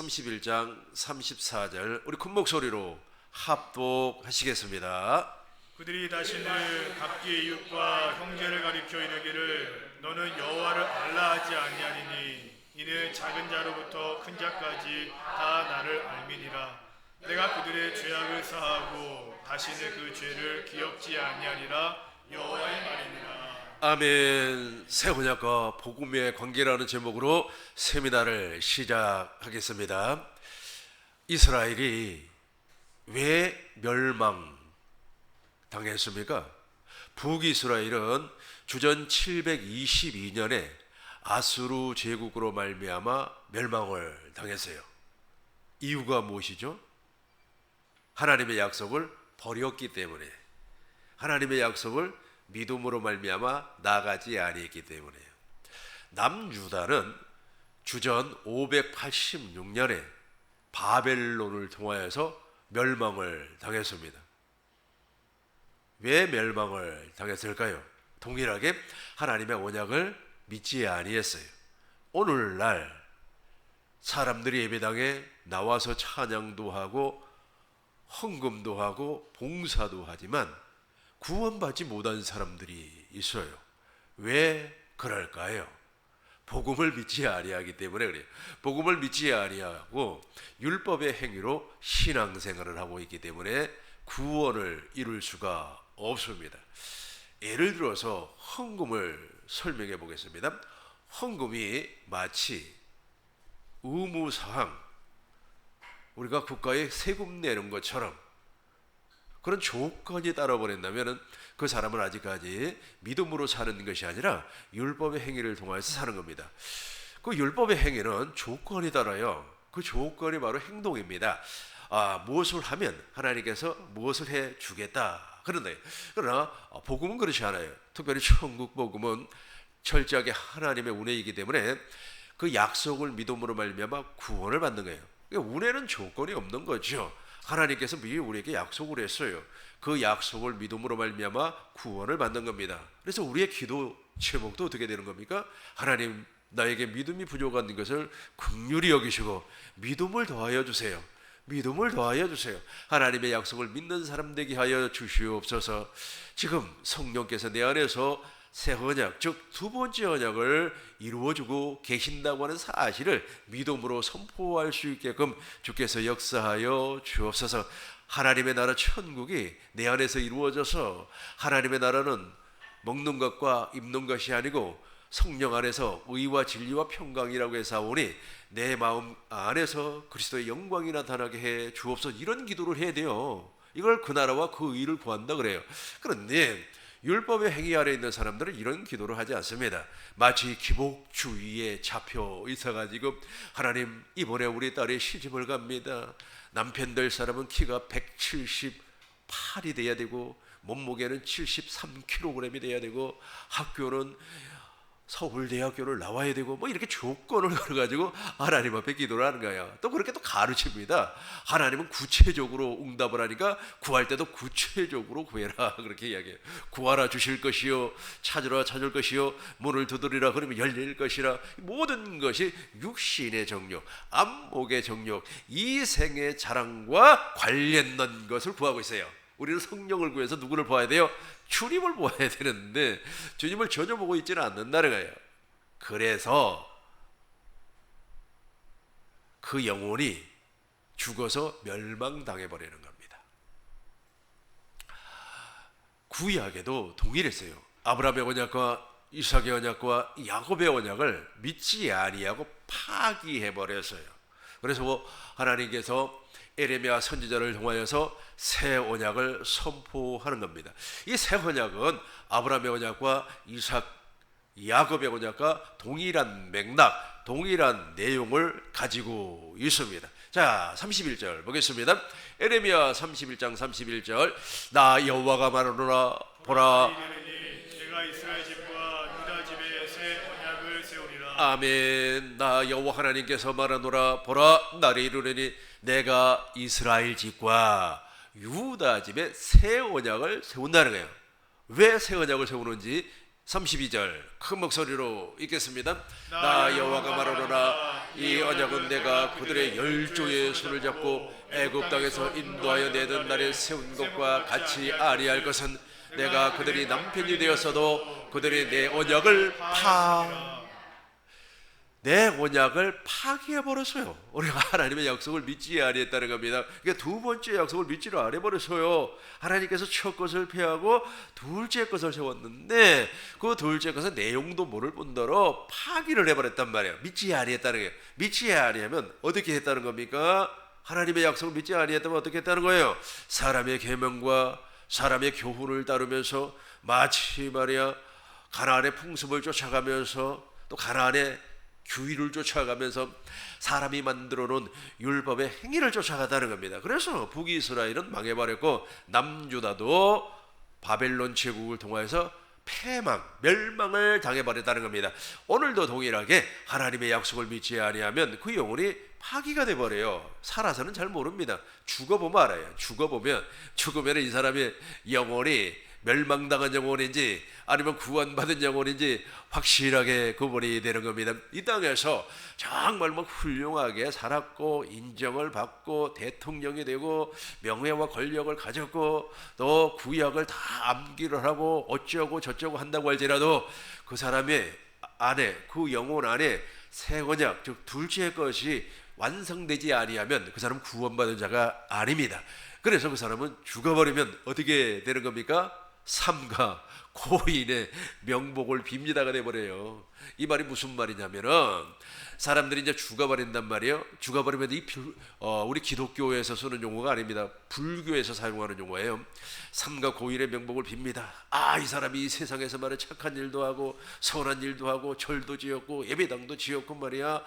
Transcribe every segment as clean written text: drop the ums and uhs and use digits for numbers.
31장 34절 우리 큰 목소리로 합독하시겠습니다. 그들이 다시는 각기 이웃과 형제를 가리켜 이르기를 너는 여호와를 알라 하지 아니하리니 이는 작은 자로부터 큰 자까지 다 나를 알미니라. 내가 그들의 죄악을 사하고 다시는 그 죄를 기억지 아니하리라. 여호와의 말이니라. 아멘. 새 언약과 복음의 관계라는 제목으로 세미나를 시작하겠습니다. 이스라엘이 왜 멸망당했습니까? 북이스라엘은 주전 722년에 아수르 제국으로 말미암아 멸망을 당했어요. 이유가 무엇이죠? 하나님의 약속을 버렸기 때문에, 하나님의 약속을 믿음으로 말미암아 나가지 아니했기 때문에요. 남유다는 주전 586년에 바벨론을 통하여서 멸망을 당했습니다. 왜 멸망을 당했을까요? 동일하게 하나님의 언약을 믿지 아니했어요. 오늘날 사람들이 예배당에 나와서 찬양도 하고 헌금도 하고 봉사도 하지만 구원받지 못한 사람들이 있어요. 왜 그럴까요? 복음을 믿지 아니하기 때문에 그래요. 복음을 믿지 아니하고 율법의 행위로 신앙생활을 하고 있기 때문에 구원을 이룰 수가 없습니다. 예를 들어서 헌금을 설명해 보겠습니다. 헌금이 마치 의무사항, 우리가 국가에 세금 내는 것처럼 그런 조건이 따라버린다면 그 사람은 아직까지 믿음으로 사는 것이 아니라 율법의 행위를 통해서 사는 겁니다. 그 율법의 행위는 조건이 따라요. 그 조건이 바로 행동입니다. 무엇을 하면 하나님께서 무엇을 해 주겠다. 그러나 복음은 그렇지 않아요. 특별히 천국 복음은 철저하게 하나님의 은혜이기 때문에 그 약속을 믿음으로 말미암아 구원을 받는 거예요. 그러니까 은혜는 조건이 없는 거죠. 하나님께서 미리 우리에게 약속을 했어요. 그 약속을 믿음으로 말미암아 구원을 받는 겁니다. 그래서 우리의 기도 제목도 어떻게 되는 겁니까? 하나님, 나에게 믿음이 부족한 것을 긍휼히 여기시고 믿음을 더하여 주세요. 믿음을 더하여 주세요. 하나님의 약속을 믿는 사람 되게 하여 주시옵소서. 지금 성령께서 내 안에서 새 언약, 즉 두 번째 언약을 이루어주고 계신다고 하는 사실을 믿음으로 선포할 수 있게끔 주께서 역사하여 주옵소서. 하나님의 나라 천국이 내 안에서 이루어져서 하나님의 나라는 먹는 것과 입는 것이 아니고 성령 안에서 의와 진리와 평강이라고 해사오니 내 마음 안에서 그리스도의 영광이 나타나게 해 주옵소서. 이런 기도를 해야 돼요. 이걸 그 나라와 그 의를 구한다 그래요. 그런데 율법의 행위 아래 있는 사람들은 이런 기도를 하지 않습니다. 마치 기복주의에 잡혀 있어가지고 하나님, 이번에 우리 딸이 시집을 갑니다. 남편 될 사람은 키가 178이 돼야 되고 몸무게는 73kg이 돼야 되고 학교는 서울대학교를 나와야 되고 뭐 이렇게 조건을 걸어가지고 하나님 앞에 기도를 하는 거예요. 또 그렇게 또 가르칩니다. 하나님은 구체적으로 응답을 하니까 구할 때도 구체적으로 구해라 그렇게 이야기해요. 구하라 주실 것이요, 찾으라 찾을 것이요, 문을 두드리라 그러면 열릴 것이라. 모든 것이 육신의 정욕, 안목의 정욕, 이생의 자랑과 관련된 것을 구하고 있어요. 우리는 성령을 구해서 누구를 보아야 돼요? 주님을 보아야 되는데 주님을 전혀 보고 있지는 않는다는 거예요. 그래서 그 영혼이 죽어서 멸망당해 버리는 겁니다. 구약에도 동일했어요. 아브라함의 언약과 이삭의 언약과 야곱의 언약을 믿지 아니하고 파기해 버렸어요. 그래서 하나님께서 에레미야 선지자를 통하여서 새 언약을 선포하는 겁니다. 이 새 언약은 아브라함의 언약과 이삭, 야곱의 언약과 동일한 맥락, 동일한 내용을 가지고 있습니다. 자, 31절 보겠습니다. 에레미야 31장 31절. 나 여호와가 말하노라, 보라, 제가 이스라엘 집과 유다 집에 새 언약을 세우리라. 아멘. 나 여호와 하나님께서 말하노라, 보라, 날이 이르리니 내가 이스라엘 집과 유다 집에 새 언약을 세운다는 거예요. 왜 새 언약을 세우는지 32절 큰 목소리로 읽겠습니다. 나 여호와가 말하노라, 이 언약은 내가 그들의 열조의 손을 잡고 애굽 땅에서 인도하여 내던 날에 세운 것과 같이 아니할 것은 내가 그들이 남편이 되었어도 그들이 내 언약을 파기해 버렸어요. 우리가 하나님의 약속을 믿지 아니했다는 겁니다. 그러니까 두 번째 약속을 믿지를 않아 버렸어요. 하나님께서 첫 것을 폐하고 둘째 것을 세웠는데 그 둘째 것은 내용도 모를 뿐더러 파기를 해버렸단 말이에요. 믿지 아니했다는 거예요. 믿지 아니하면 어떻게 했다는 겁니까? 하나님의 약속을 믿지 아니했다면 어떻게 했다는 거예요? 사람의 계명과 사람의 교훈을 따르면서 마치 말이야 가나안의 풍습을 쫓아가면서 또 가나안의 규율을 쫓아가면서 사람이 만들어 놓은 율법의 행위를 쫓아가다는 겁니다. 그래서 북이스라엘은 망해버렸고 남유다도 바벨론 제국을 통하여서 멸망을 당해버렸다는 겁니다. 오늘도 동일하게 하나님의 약속을 믿지 아니하면 그 영혼이 파기가 돼버려요. 살아서는 잘 모릅니다. 죽어보면 알아요. 죽으면 이 사람의 영혼이 멸망당한 영혼인지 아니면 구원받은 영혼인지 확실하게 구분이 되는 겁니다. 이 땅에서 정말 훌륭하게 살았고 인정을 받고 대통령이 되고 명예와 권력을 가졌고 또 구약을 다 암기를 하고 어쩌고 저쩌고 한다고 할지라도 그 사람의 안에 그 영혼 안에 새 언약 즉 둘째 것이 완성되지 아니하면 그 사람은 구원받은 자가 아닙니다. 그래서 그 사람은 죽어버리면 어떻게 되는 겁니까? 삼가 고인의 명복을 빕니다가 돼버려요. 이 말이 무슨 말이냐면은 사람들이 이제 죽어버린단 말이에요. 죽어버리면 우리 기독교에서 쓰는 용어가 아닙니다. 불교에서 사용하는 용어예요. 삼가 고인의 명복을 빕니다. 이 사람이 이 세상에서 말이야 착한 일도 하고 선한 일도 하고 절도 지었고 예배당도 지었고 말이야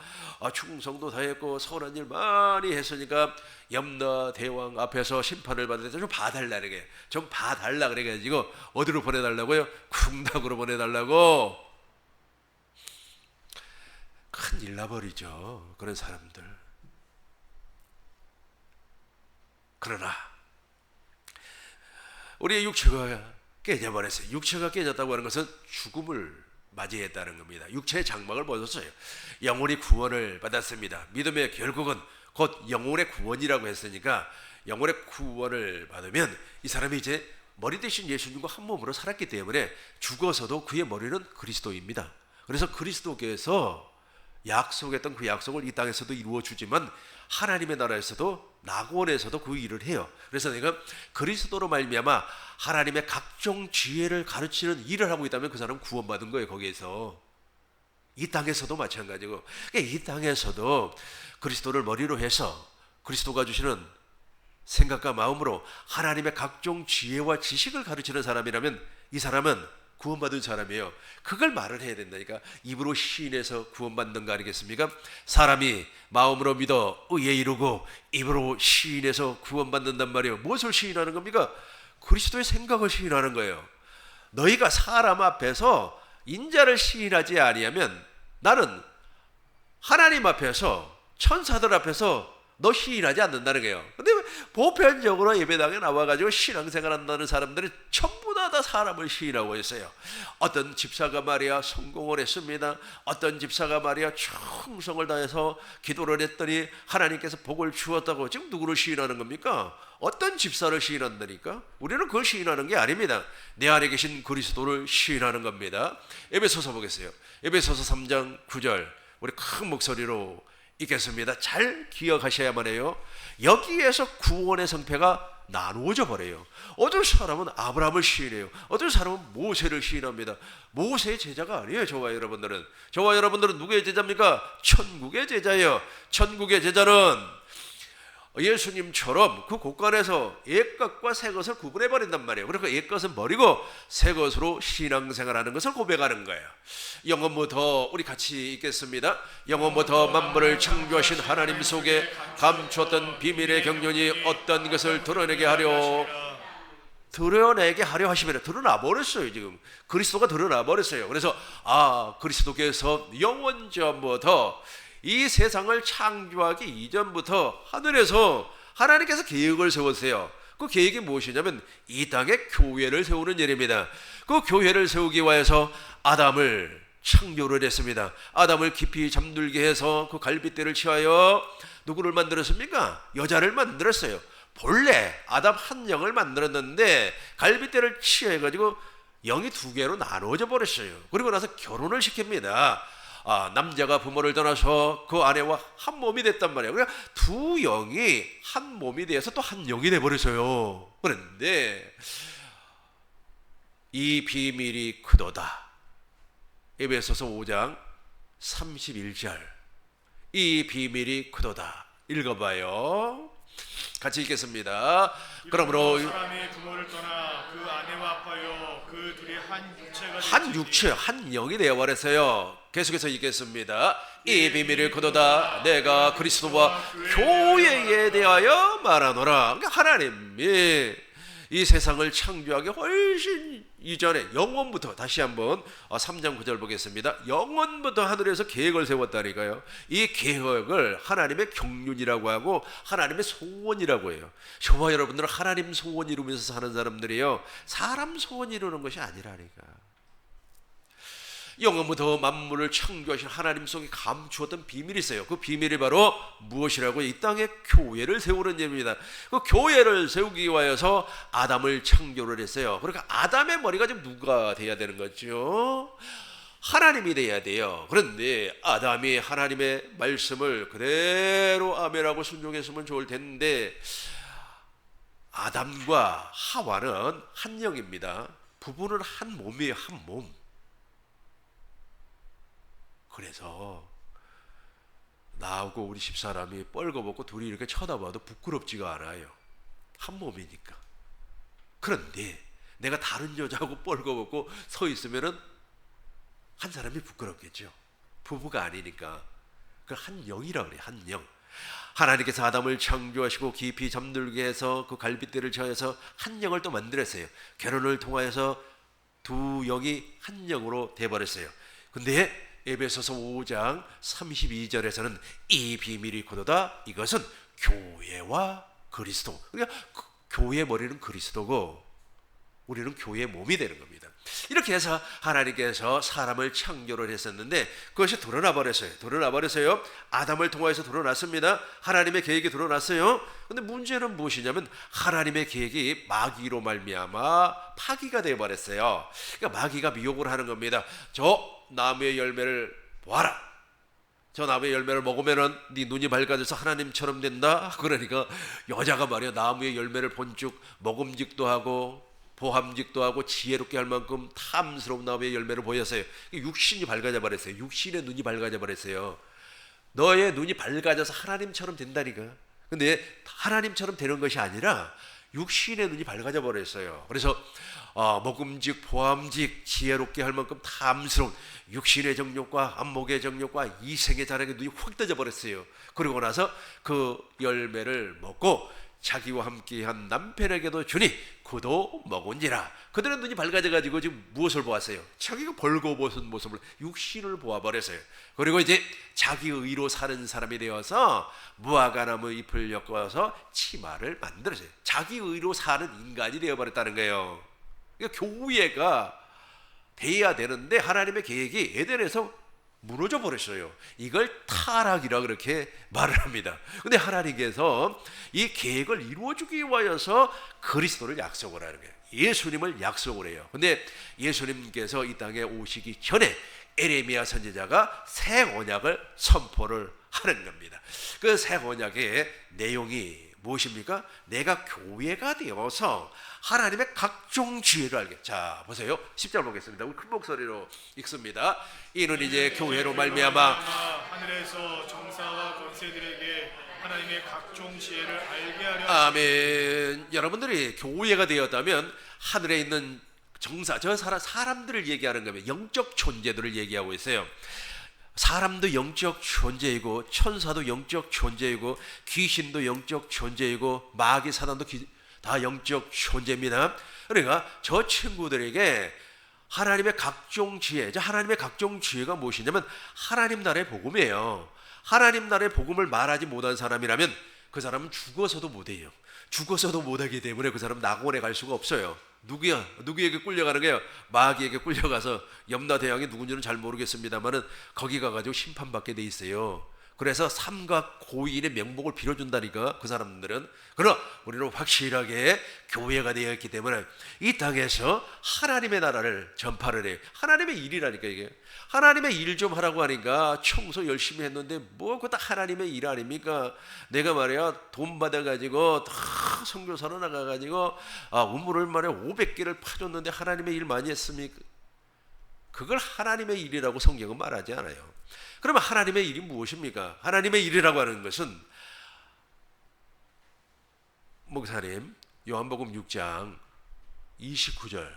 충성도 다했고 선한 일 많이 했으니까 염라 대왕 앞에서 심판을 받을 때 좀 봐달라는 게 좀 봐달라 그래가지고 어디로 보내달라고요? 궁닥으로 보내달라고. 큰일 나버리죠 그런 사람들. 그러나 우리의 육체가 깨져버렸어요. 육체가 깨졌다고 하는 것은 죽음을 맞이했다는 겁니다. 육체의 장막을 벗었어요. 영혼이 구원을 받았습니다. 믿음의 결국은 곧 영혼의 구원이라고 했으니까 영혼의 구원을 받으면 이 사람이 이제 머리 대신 예수님과 한 몸으로 살았기 때문에 죽어서도 그의 머리는 그리스도입니다. 그래서 그리스도께서 약속했던 그 약속을 이 땅에서도 이루어주지만 하나님의 나라에서도 낙원에서도 그 일을 해요. 그래서 내가 그리스도로 말미암아 하나님의 각종 지혜를 가르치는 일을 하고 있다면 그 사람은 구원받은 거예요. 거기에서 이 땅에서도 마찬가지고 그러니까 이 땅에서도 그리스도를 머리로 해서 그리스도가 주시는 생각과 마음으로 하나님의 각종 지혜와 지식을 가르치는 사람이라면 이 사람은 구원받은 사람이에요. 그걸 말을 해야 된다니까. 입으로 시인해서 구원받는 거 아니겠습니까? 사람이 마음으로 믿어 의에 이르고 입으로 시인해서 구원받는단 말이에요. 무엇을 시인하는 겁니까? 그리스도의 생각을 시인하는 거예요. 너희가 사람 앞에서 인자를 시인하지 아니하면 나는 하나님 앞에서 천사들 앞에서 너 시인하지 않는다는 거예요. 근데 보편적으로 예배당에 나와가지고 신앙생활 한다는 사람들이 전부 다 사람을 시인하고 있어요. 어떤 집사가 말이야 성공을 했습니다. 어떤 집사가 말이야 충성을 다해서 기도를 했더니 하나님께서 복을 주었다고. 지금 누구를 시인하는 겁니까? 어떤 집사를 시인한다니까? 우리는 그걸 시인하는 게 아닙니다. 내 안에 계신 그리스도를 시인하는 겁니다. 에베소서 보겠어요. 에베소서 3장 9절 우리 큰 목소리로 읽겠습니다. 잘 기억하셔야만 해요. 여기에서 구원의 성패가 나누어져 버려요. 어떤 사람은 아브라함을 시인해요. 어떤 사람은 모세를 시인합니다. 모세의 제자가 아니에요. 저와 여러분들은 누구의 제자입니까? 천국의 제자예요. 천국의 제자는 예수님처럼 그 곳간에서 옛것과 새것을 구분해버린단 말이에요. 그러니까 옛것은 버리고 새것으로 신앙생활하는 것을 고백하는 거예요. 영원부터 우리 같이 읽겠습니다. 영원부터 만물을 창조하신 하나님 속에 감추었던 비밀의 경륜이 어떤 것을 드러내게 하려 하시면 드러나 버렸어요. 지금 그리스도가 드러나 버렸어요. 그래서 그리스도께서 영원전부터 이 세상을 창조하기 이전부터 하늘에서 하나님께서 계획을 세웠어요. 그 계획이 무엇이냐면 이 땅에 교회를 세우는 일입니다. 그 교회를 세우기 위해서 아담을 창조를 했습니다. 아담을 깊이 잠들게 해서 그 갈빗대를 취하여 누구를 만들었습니까? 여자를 만들었어요. 본래 아담 한 영을 만들었는데 갈빗대를 취해가지고 영이 두 개로 나누어져 버렸어요. 그리고 나서 결혼을 시킵니다. 남자가 부모를 떠나서 그 아내와 한 몸이 됐단 말이에요. 그러니까 두 영이 한 몸이 되어서 또 한 영이 돼버렸어요. 그런데 이 비밀이 크도다. 에베소서 5장 31절. 이 비밀이 크도다. 읽어봐요. 같이 읽겠습니다. 그러므로 사람이 부모를 떠나 그 아내와 합하여 그 둘이 한 육체가 한 육체, 한 영이 되어버렸어요. 계속해서 읽겠습니다. 이 비밀을 크도다. 내가 그리스도와 교회에 대하여 말하노라. 그러니까 하나님이 이 세상을 창조하기 훨씬 이전에 영원부터, 다시 한번 3장 9절 보겠습니다. 영원부터 하늘에서 계획을 세웠다니까요. 이 계획을 하나님의 경륜이라고 하고 하나님의 소원이라고 해요. 저와 여러분들은 하나님 소원 이루면서 사는 사람들이에요. 사람 소원 이루는 것이 아니라니까. 영원부터 만물을 창조하신 하나님 속에 감추었던 비밀이 있어요. 그 비밀이 바로 무엇이라고? 이 땅에 교회를 세우는 일입니다. 그 교회를 세우기 위하여서 아담을 창조를 했어요. 그러니까 아담의 머리가 지금 누가 돼야 되는 거죠? 하나님이 돼야 돼요. 그런데 아담이 하나님의 말씀을 그대로 아멘하고 순종했으면 좋을 텐데 아담과 하와는 한 영입니다. 부부는 한 몸이에요. 한 몸. 그래서 나하고 우리 집사람이 뻘거벗고 둘이 이렇게 쳐다봐도 부끄럽지가 않아요. 한 몸이니까. 그런데 내가 다른 여자하고 뻘거벗고 서 있으면은 한 사람이 부끄럽겠죠. 부부가 아니니까. 그 한 영이라 그래요. 한 영. 하나님께서 아담을 창조하시고 깊이 잠들게 해서 그 갈빗대를 취하여서 한 영을 또 만들었어요. 결혼을 통하여서 두 영이 한 영으로 돼버렸어요. 근데 에베소서 5장 32절에서는 이 비밀이 크도다. 이것은 교회와 그리스도. 그러니까 교회 머리는 그리스도고 우리는 교회의 몸이 되는 겁니다. 이렇게 해서 하나님께서 사람을 창조를 했었는데 그것이 드러나 버렸어요. 아담을 통하여서 드러났습니다. 하나님의 계획이 드러났어요. 근데 문제는 무엇이냐면 하나님의 계획이 마귀로 말미암아 파기가 되어 버렸어요. 그러니까 마귀가 미혹을 하는 겁니다. 저 나무의 열매를 보아라. 저 나무의 열매를 먹으면은 네 눈이 밝아져서 하나님처럼 된다. 그러니까 여자가 말이야 나무의 열매를 본즉 먹음직도 하고 보함직도 하고 지혜롭게 할 만큼 탐스러운 나무의 열매를 보였어요. 육신이 밝아져 버렸어요. 육신의 눈이 밝아져 버렸어요. 너의 눈이 밝아져서 하나님처럼 된다니까. 근데 하나님처럼 되는 것이 아니라 육신의 눈이 밝아져 버렸어요. 그래서 먹음직 보함직 지혜롭게 할 만큼 탐스러운 육신의 정욕과 안목의 정욕과 이생의 자랑의 눈이 확 떠져 버렸어요. 그러고 나서 그 열매를 먹고 자기와 함께한 남편에게도 주니 그도 먹은지라. 그들은 눈이 밝아져가지고 지금 무엇을 보았어요? 자기가 벌거벗은 모습을, 육신을 보아버렸어요. 그리고 이제 자기 의로 사는 사람이 되어서 무화과나무 잎을 엮어서 치마를 만들었어요. 자기 의로 사는 인간이 되어버렸다는 거예요. 그러니까 교회가 돼야 되는데 하나님의 계획이 에덴에서 무너져 버렸어요. 이걸 타락이라 그렇게 말을 합니다. 근데 하나님께서 이 계획을 이루어주기 위하여서 그리스도를 약속을 하는 거예요. 예수님을 약속을 해요. 근데 예수님께서 이 땅에 오시기 전에 에레미야 선지자가 새 언약을 선포를 하는 겁니다. 그 새 언약의 내용이 무엇입니까? 내가 교회가 되어서 하나님의 각종 지혜를 알게. 자, 보세요. 10절 보겠습니다. 우리 큰 목소리로 읽습니다. 이는 이제 교회로 말미암아 하늘에서 정사와 권세들에게 하나님의 각종 지혜를 알게 하려. 아멘. 여러분들이 교회가 되었다면 하늘에 있는 정사, 저 사람들을 얘기하는 거면 영적 존재들을 얘기하고 있어요. 사람도 영적 존재이고 천사도 영적 존재이고 귀신도 영적 존재이고 마귀 사단도 다 영적 존재입니다. 그러니까 저 친구들에게 하나님의 각종 지혜, 하나님의 각종 지혜가 무엇이냐면 하나님 나라의 복음이에요. 하나님 나라의 복음을 말하지 못한 사람이라면 그 사람은 죽어서도 못해요. 죽어서도 못하기 때문에 그 사람 낙원에 갈 수가 없어요. 누구에게 끌려가는 거예요? 마귀에게 끌려가서 염라대왕이 누군지는 잘 모르겠습니다만은 거기 가가지고 심판받게 돼 있어요. 그래서 삼가 고인의 명복을 빌어준다니까 그 사람들은. 그러나 우리는 확실하게 교회가 되어 있기 때문에 이 땅에서 하나님의 나라를 전파를 해요. 하나님의 일이라니까 이게. 하나님의 일 좀 하라고 하니까 청소 열심히 했는데 뭐 그거 다 하나님의 일 아닙니까? 내가 말이야 돈 받아가지고 다 선교사로 나가가지고 우물을 말이야 500개를 파줬는데 하나님의 일 많이 했습니까? 그걸 하나님의 일이라고 성경은 말하지 않아요. 그러면 하나님의 일이 무엇입니까? 하나님의 일이라고 하는 것은 목사님 요한복음 6장 29절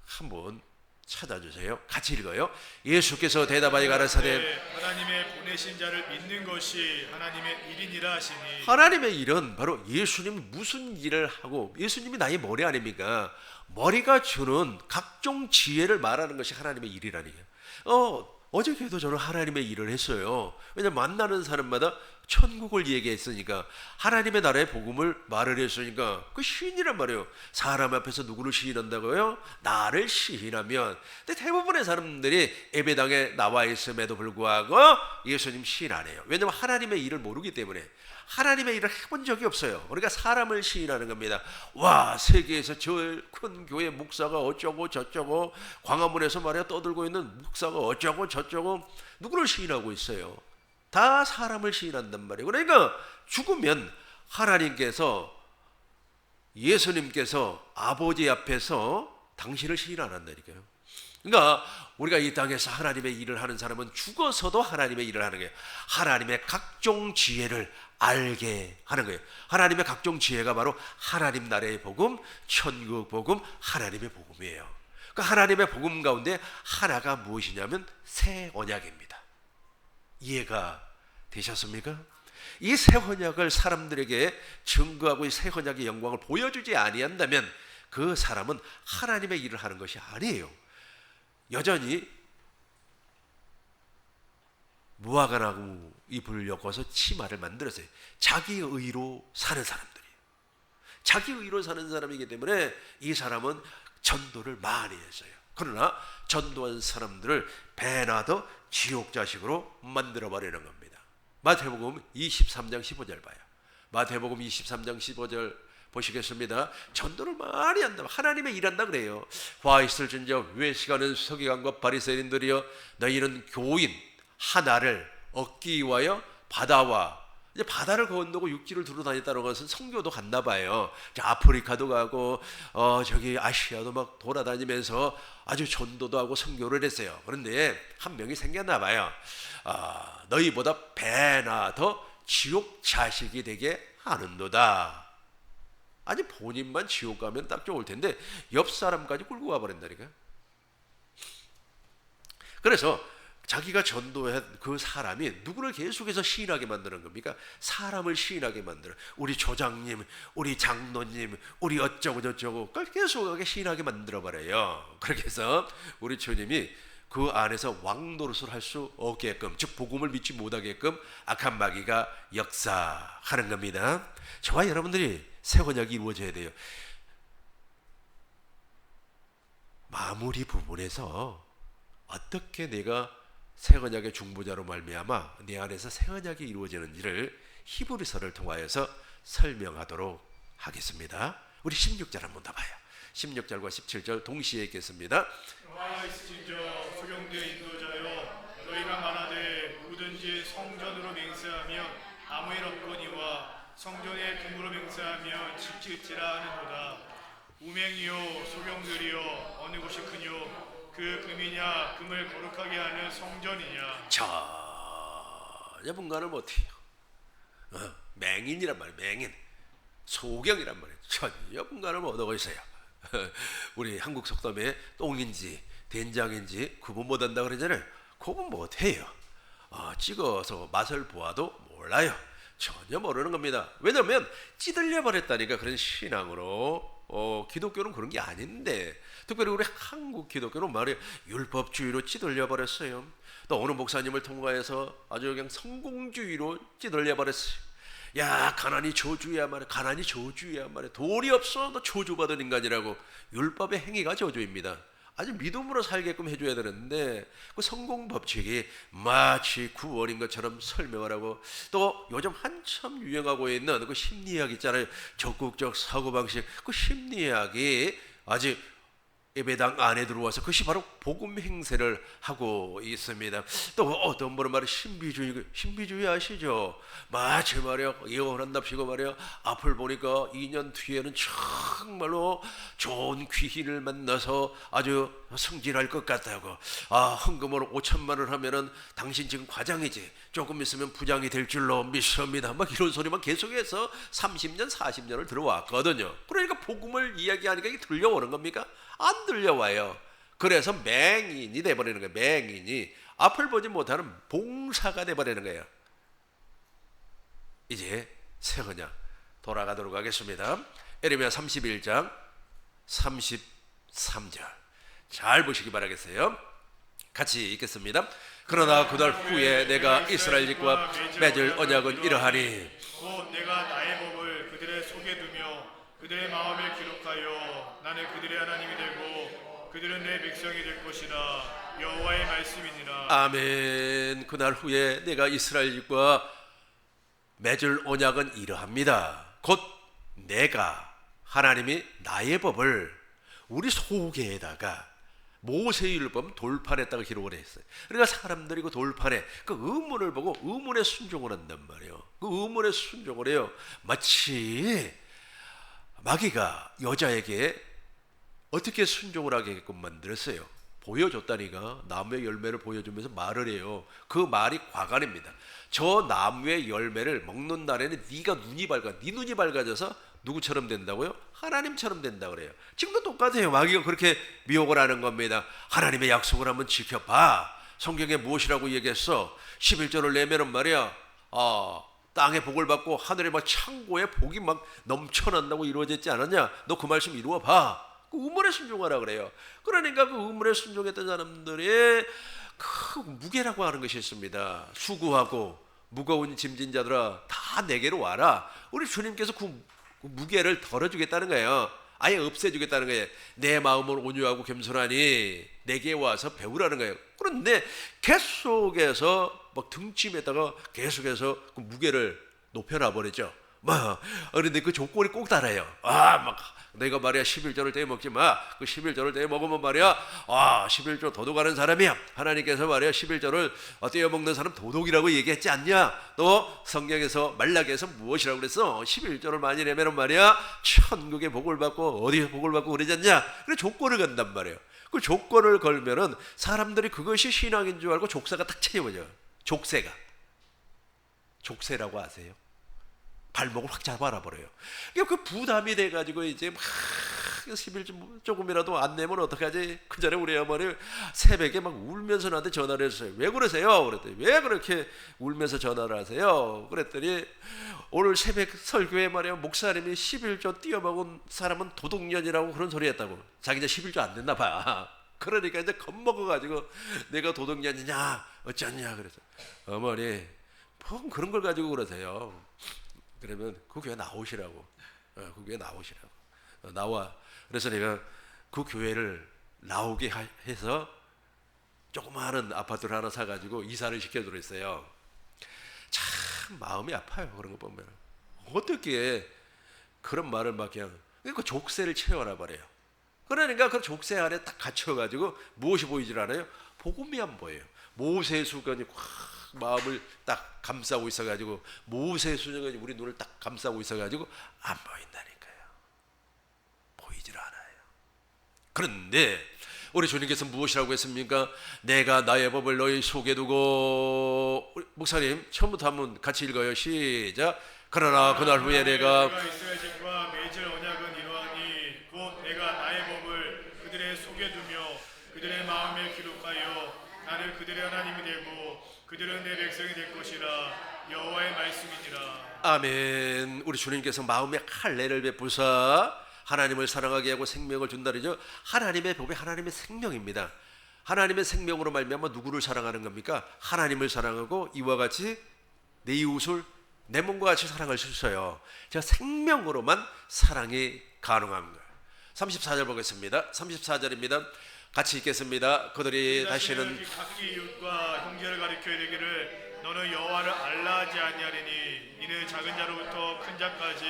한번 찾아주세요. 같이 읽어요. 예수께서 대답하여 가라사대 하나님의 보내신 자를 믿는 것이 하나님의 일이니라 하시니. 하나님의 일은 바로 예수님이 무슨 일을 하고 예수님이 나의 머리 아닙니까? 머리가 주는 각종 지혜를 말하는 것이 하나님의 일이라니요. 어저께도 저는 하나님의 일을 했어요. 왜냐하면 만나는 사람마다 천국을 얘기했으니까 하나님의 나라의 복음을 말을 했으니까 그 시인이란 말이에요. 사람 앞에서 누구를 시인한다고요? 나를 시인하면. 근데 대부분의 사람들이 예배당에 나와 있음에도 불구하고 예수님 시인 안 해요. 왜냐하면 하나님의 일을 모르기 때문에. 하나님의 일을 해본 적이 없어요. 그러니까 사람을 시인하는 겁니다. 와, 세계에서 제일 큰 교회 목사가 어쩌고 저쩌고, 광화문에서 말이야 떠들고 있는 목사가 어쩌고 저쩌고, 누구를 시인하고 있어요? 다 사람을 시인한단 말이에요. 그러니까 죽으면 하나님께서, 예수님께서 아버지 앞에서 당신을 시인 안 한다니까요. 그러니까 우리가 이 땅에서 하나님의 일을 하는 사람은 죽어서도 하나님의 일을 하는 거예요. 하나님의 각종 지혜를 알게 하는 거예요. 하나님의 각종 지혜가 바로 하나님 나라의 복음, 천국 복음, 하나님의 복음이에요. 그 하나님의 복음 가운데 하나가 무엇이냐면 새 언약입니다. 이해가 되셨습니까? 이 새 언약을 사람들에게 증거하고 이 새 언약의 영광을 보여주지 아니한다면 그 사람은 하나님의 일을 하는 것이 아니에요. 여전히 무화과나무 잎을 엮어서 치마를 만들었어요. 자기 의로 사는 사람들이에요. 자기 의로 사는 사람이기 때문에 이 사람은 전도를 많이 했어요. 그러나 전도한 사람들을 배나 더 지옥 자식으로 만들어버리는 겁니다. 마태복음 23장 15절 봐요. 마태복음 23장 15절 보시겠습니다. 전도를 많이 한다. 하나님의 일한다 그래요. 화 있을진저 외식하는 서기관과 바리새인들이여 너희는 교인 하나를 얻기 위하여 바다와 이제 바다를 건너고 육지를 두루 다녔다는 것은 선교도 갔나 봐요. 아프리카도 가고 저기 아시아도 막 돌아다니면서 아주 전도도 하고 선교를 했어요. 그런데 한 명이 생겼나 봐요. 너희보다 배나 더 지옥 자식이 되게 하는도다. 아니 본인만 지옥 가면 딱 좋을 텐데 옆 사람까지 끌고 가버린다니까. 그래서 자기가 전도한 그 사람이 누구를 계속해서 시인하게 만드는 겁니까? 사람을 시인하게 만들어. 우리 조장님, 우리 장로님, 우리 어쩌고 저쩌고 그걸 계속하게 시인하게 만들어버려요. 그렇게 해서 우리 주님이 그 안에서 왕노릇을 할 수 없게끔, 즉 복음을 믿지 못하게끔 악한 마귀가 역사하는 겁니다. 저와 여러분들이 새 언약이 이루어져야 돼요. 마무리 부분에서 어떻게 내가 새 언약의 중보자로 말미암아 내 안에서 새 언약이 이루어지는지를 히브리서를 통하여서 설명하도록 하겠습니다. 우리 16절 한번 더 봐요. 16절과 17절 동시에 읽겠습니다. 와 있을진저 소경대 인도자여 너희가 말하되 누구든지 성전으로 맹세하면 아무 일 없거니와 성전에 금으로 맹세하면 지킬지라 하는도다. 우맹이요 소경들이여 어느 곳이 크뇨 그 금이냐 금을 거룩하게 하는 성전이냐. 전혀 분간을 못해요. 맹인이란 말이에요. 맹인, 소경이란 말이에요. 전혀 분간을 못하고 있어요. 우리 한국 속담에 똥인지 된장인지 구분 못한다 그러잖아요. 구분 못해요. 찍어서 맛을 보아도 몰라요. 전혀 모르는 겁니다. 왜냐하면 찌들려 버렸다니까. 그런 신앙으로 기독교는 그런 게 아닌데, 특별히 우리 한국 기독교는 말이에요, 율법주의로 찌들려 버렸어요. 또 어느 목사님을 통과해서 아주 그냥 성공주의로 찌들려 버렸어요. 야, 가난이 저주야 말이야. 가난이 저주야 말이야. 돈이 없어 너 저주받은 인간이라고. 율법의 행위가 저주입니다. 아주 믿음으로 살게끔 해줘야 되는데 그 성공 법칙이 마치 구원인 것처럼 설명을 하고, 또 요즘 한참 유행하고 있는 그 심리학 있잖아요. 적극적 사고방식, 그 심리학이 아직 예배당 안에 들어와서 그것이 바로 복음 행세를 하고 있습니다. 또 어떤 분은 말이야 신비주의 아시죠? 마치 말이야 예언한답시고 말이야 앞을 보니까 2년 뒤에는 정말로 좋은 귀신을 만나서 아주 승진할 것 같다고. 아, 헌금으로 5천만 원 하면은 당신 지금 과장이지, 조금 있으면 부장이 될 줄로 믿습니다. 막 이런 소리만 계속해서 30년 40년을 들어왔거든요. 그러니까 복음을 이야기하니까 이게 들려오는 겁니까? 안 들려와요. 그래서 맹인이 돼버리는 거예요. 맹인이 앞을 보지 못하는 봉사가 돼버리는 거예요. 이제 새 언약 돌아가도록 하겠습니다. 에레미야 31장 33절 잘 보시기 바라겠어요. 같이 읽겠습니다. 그러나 그날 후에 내가 이스라엘 집과 맺을 언약은 이러하니, 곧 내가 나의 법을 그들의 속에 두며 그들의 마음에 기록하여 나는 그들의 하나님이 되고 그들은 내 백성이 될 것이라. 여호와의 말씀이니라. 아멘. 그날 후에 내가 이스라엘 집과 맺을 언약은 이러합니다. 곧 내가 하나님이 나의 법을 우리 속에다가 모세의 율법 돌판에다가 기록을 했어요. 그러니까 사람들이 그 돌판에 그 의문을 보고 의문에 순종을 한단 말이에요. 그 의문에 순종을 해요. 마치 마귀가 여자에게 어떻게 순종을 하게끔 만들었어요? 보여줬다니까. 나무의 열매를 보여주면서 말을 해요. 그 말이 과간입니다. 저 나무의 열매를 먹는 날에는 네가 눈이 밝아, 네 눈이 밝아져서 누구처럼 된다고요? 하나님처럼 된다 그래요. 지금도 똑같아요. 마귀가 그렇게 미혹을 하는 겁니다. 하나님의 약속을 한번 지켜봐. 성경에 무엇이라고 얘기했어? 11절을 내면은 말이야, 땅에 복을 받고 하늘에 막 창고에 복이 막 넘쳐난다고 이루어졌지 않았냐? 너 그 말씀 이루어 봐. 그 의문에 순종하라 그래요. 그러니까 그 의문에 순종했던 사람들의 그 무게라고 하는 것이 있습니다. 수고하고 무거운 짐진 자들아 다 내게로 와라. 우리 주님께서 그 무게를 덜어주겠다는 거예요. 아예 없애주겠다는 거예요. 내 마음을 온유하고 겸손하니 내게 와서 배우라는 거예요. 그런데 계속해서 막 등짐에다가 계속해서 그 무게를 높여놔 버리죠. 그런데 그 조건이 꼭 달아요. 막 내가 말이야 11조를 떼어 먹지 마. 그 11조를 떼어 먹으면 말이야 11조 도둑하는 사람이야. 하나님께서 말이야 11조를 떼어 먹는 사람 도둑이라고 얘기했지 않냐? 또 성경에서 말라기에서 무엇이라고 그랬어? 11조를 많이 내면 말이야 천국의 복을 받고 어디에 복을 받고 그러지 않냐? 그래 조건을 건단 말이에요. 그 조건을 걸면은 사람들이 그것이 신앙인 줄 알고 족쇄가 딱 채워져요. 족쇄라고 아세요? 발목을 확 잡아버려요. 그 부담이 돼가지고 이제 막 11조 조금이라도 안 내면 어떡하지? 그 전에 우리 어머니 새벽에 막 울면서 나한테 전화를 했어요. 왜 그러세요? 그랬더니 왜 그렇게 울면서 전화를 하세요? 그랬더니 오늘 새벽 설교에 말이야 목사님이 11조 띄어먹은 사람은 도둑년이라고 그런 소리 했다고. 자기는 11조 안 냈나 봐. 그러니까 이제 겁먹어가지고 내가 도둑년이냐 어쩌냐 그래서 어머니 뭐 그런 걸 가지고 그러세요. 그러면 그 교회 나오시라고. 그 교회 나오시라고. 나와. 그래서 내가 그 교회를 나오게 해서 조그마한 아파트를 하나 사가지고 이사를 시켜드렸어요. 참 마음이 아파요. 그런 거 보면. 어떻게 그런 말을 막 그냥 그 족쇄를 채워놔 버려요. 그러니까 그 족쇄 안에 딱 갇혀가지고 무엇이 보이질 않아요? 복음이 안 보여요. 모세의 수건이 확 마음을 딱 감싸고 있어가지고 모세의 수건이 우리 눈을 딱 감싸고 있어가지고 안 보인다니까요. 보이질 않아요. 그런데 우리 주님께서 무엇이라고 했습니까? 내가 나의 법을 너희 속에 두고. 목사님 처음부터 한번 같이 읽어요. 시작. 그러나 그날 후에 내가 이스라엘 집과 맺을 언약은 이러하니 곧 내가 나의 법을 그들의 속에 두며 그들의 마음에 기록하여 나를 그들의 하나님이 되고 그들은 내 백성이 될 것이라. 여호와의 말씀이니라. 아멘. 우리 주님께서 마음에 할례를 베푸사 하나님을 사랑하게 하고 생명을 준다 그러죠. 하나님의 법이 하나님의 생명입니다. 하나님의 생명으로 말미암아 누구를 사랑하는 겁니까? 하나님을 사랑하고 이와 같이 내 이웃을 내 몸과 같이 사랑을 주셔요. 제가 생명으로만 사랑이 가능합니다. 34절 보겠습니다. 34절입니다. 같이 읽겠습니다. 그들이 다시는 각기 이웃과 형제를 가리켜 이르기를 너는 여호와를 알라 하지 아니하리니 이는 작은 자로부터 큰 자까지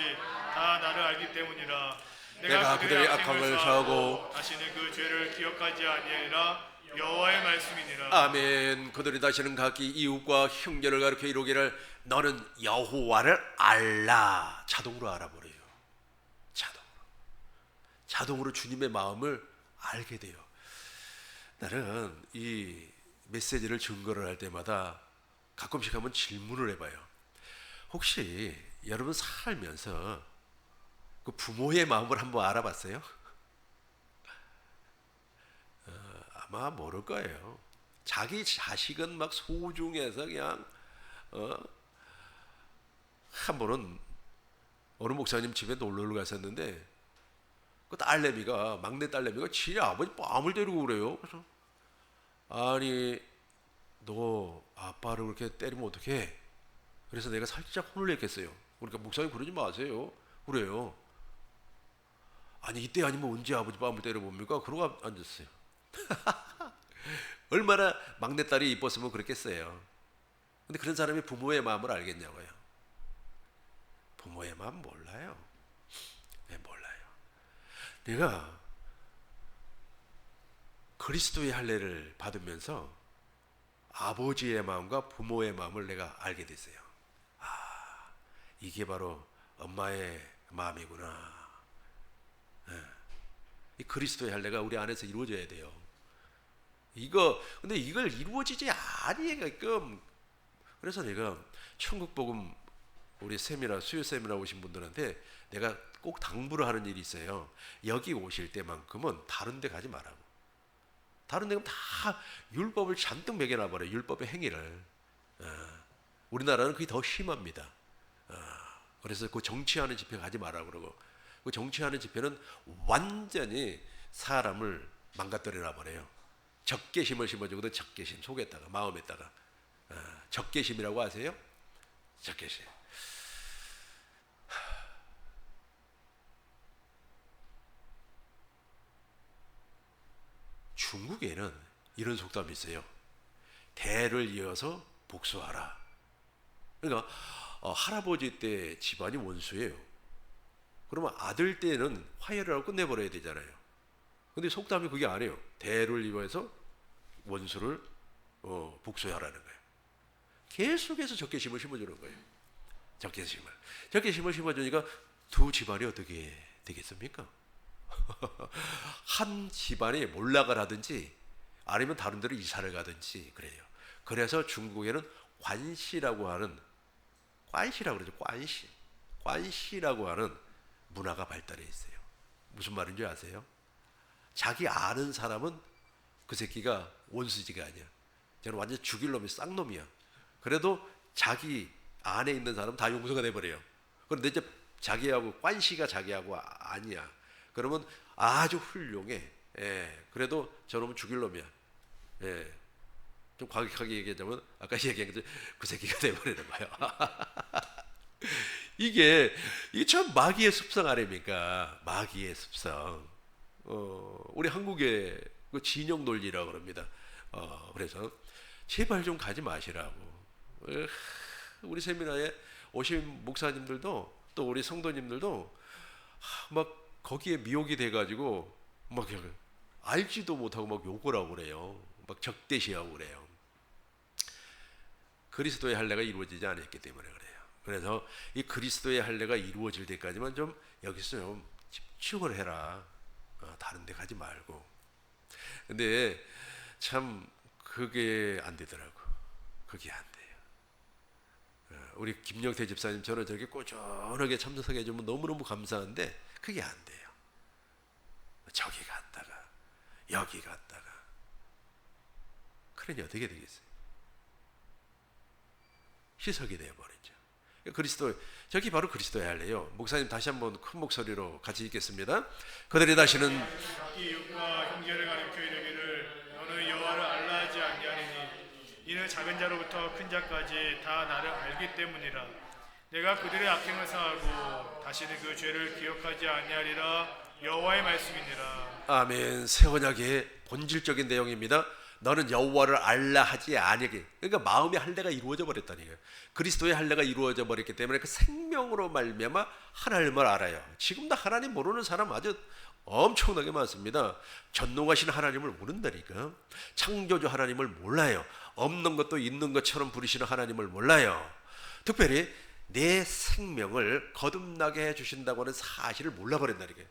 다 나를 알기 때문이라. 내가 그들의 악함을 사하고 다시는 그 죄를 기억하지 아니하리라. 여호와의 말씀이니라. 아멘. 그들이 다시는 각기 이웃과 형제를 가리켜 이르기를 너는 여호와를 알라. 자동으로 알아버려요. 자동으로 주님의 마음을 알게 돼요. 나는 이 메시지를 증거를 할 때마다 가끔씩 한번 질문을 해봐요. 혹시 여러분 살면서 그 부모의 마음을 한번 알아봤어요? 아마 모를 거예요. 자기 자식은 막 소중해서 그냥 한 번은 어느 목사님 집에 놀러를 갔었는데 그 딸내미가 막내 딸내미가 지 아버지 뺨을 때리고 그래요. 그래서 아니 너 아빠를 그렇게 때리면 어떡해? 그래서 내가 살짝 혼을 냈겠어요. 그러니까 목사님 그러지 마세요. 그래요. 아니 이때 아니면 언제 아버지 뺨을 때려봅니까? 그러고 앉았어요. 얼마나 막내딸이 이뻤으면 그랬겠어요. 근데 그런 사람이 부모의 마음을 알겠냐고요. 부모의 마음 몰라요. 네, 몰라요. 내가 그리스도의 할례를 받으면서 아버지의 마음과 부모의 마음을 내가 알게 됐어요. 아, 이게 바로 엄마의 마음이구나. 네. 이 그리스도의 할례가 우리 안에서 이루어져야 돼요. 근데 이걸 이루어지지 아니게끔. 그래서 내가 천국 복음 우리 세미나 수요 세미나 오신 분들한테 내가 꼭 당부를 하는 일이 있어요. 여기 오실 때만큼은 다른 데 가지 말라고. 다른 데는 다 율법을 잔뜩 매겨놔 버려요. 율법의 행위를. 우리나라는 그게 더 심합니다. 그래서 그 정치하는 집회 가지 말라고 그러고, 그 정치하는 집회는 완전히 사람을 망가뜨려 버려요. 적개심을 심어주거든. 적개심 속에다가 마음에다가. 적개심이라고 아세요? 적개심. 중국에는 이런 속담이 있어요. 대를 이어서 복수하라. 그러니까 할아버지 때 집안이 원수예요. 그러면 아들 때는 화해를 하고 끝내버려야 되잖아요. 근데 속담이 그게 아니에요. 대를 이어서 원수를 복수하라는 거예요. 계속해서 적개심을 심어주는 거예요. 적개심을 심어주니까 두 집안이 어떻게 되겠습니까? 한 집안이 몰락을 하든지 아니면 다른 데로 이사를 가든지 그래요. 그래서 중국에는 관시라고 그러죠. 관시라고 하는 문화가 발달해 있어요. 무슨 말인지 아세요? 자기 아는 사람은 그 새끼가 원수지가 아니야. 저는 완전 죽일 놈이 쌍놈이야. 그래도 자기 안에 있는 사람은 다 용서가 돼버려요. 그런데 이제 자기하고 관시가 자기하고 아니야. 그러면 아주 훌륭해. 그래도 저놈은 죽일 놈이야. 좀 과격하게 얘기하자면 아까 얘기한 그 새끼가 돼버리는 거예요. 이게 참 마귀의 습성 아닙니까? 마귀의 습성. 우리 한국의 그 진영 논리라고 그럽니다. 그래서 제발 좀 가지 마시라고. 우리 세미나에 오신 목사님들도 또 우리 성도님들도 막 거기에 미혹이 돼가지고 막 알지도 못하고 막 욕을 하고 그래요. 막 적대시하고 그래요. 그리스도의 할례가 이루어지지 않았기 때문에 그래요. 그래서 이 그리스도의 할례가 이루어질 때까지만 좀 여기서 좀 집중을 해라. 다른 데 가지 말고. 근데 참 그게 안 되더라고. 그게 안 돼요. 우리 김영태 집사님 저는 저렇게 꾸준하게 참석해 주면 너무너무 감사한데 그게 안 돼요. 저기 갔다가 여기 갔다가 그러니 어떻게 되겠어요? 희석이 되어버리죠. 그리스도, 저기 바로 그리스도의 할례요. 목사님 다시 한번 큰 목소리로 같이 읽겠습니다. 그들이 다시는 각기 이웃과 형제를 가리켜 이르기를 너는 여호와를 알라 하지 아니하리니 이는 작은 자로부터 큰 자까지 다 나를 알기 때문이라. 내가 그들의 악행을 사하고 다시는 그 죄를 기억하지 아니하리라. 여호와의 말씀이니라. 아멘. 새 언약의 본질적인 내용입니다. 너는 여호와를 알라 하지 아니하게. 그러니까 마음의 할례가 이루어져 버렸다니 거예요. 그리스도의 할례가 이루어져 버렸기 때문에 그 생명으로 말미암아 하나님을 알아요. 지금도 하나님 모르는 사람 아주 엄청나게 많습니다. 전능하신 하나님을 모른다니까. 창조주 하나님을 몰라요. 없는 것도 있는 것처럼 부르시는 하나님을 몰라요. 특별히 내 생명을 거듭나게 해주신다고 하는 사실을 몰라버린다니까.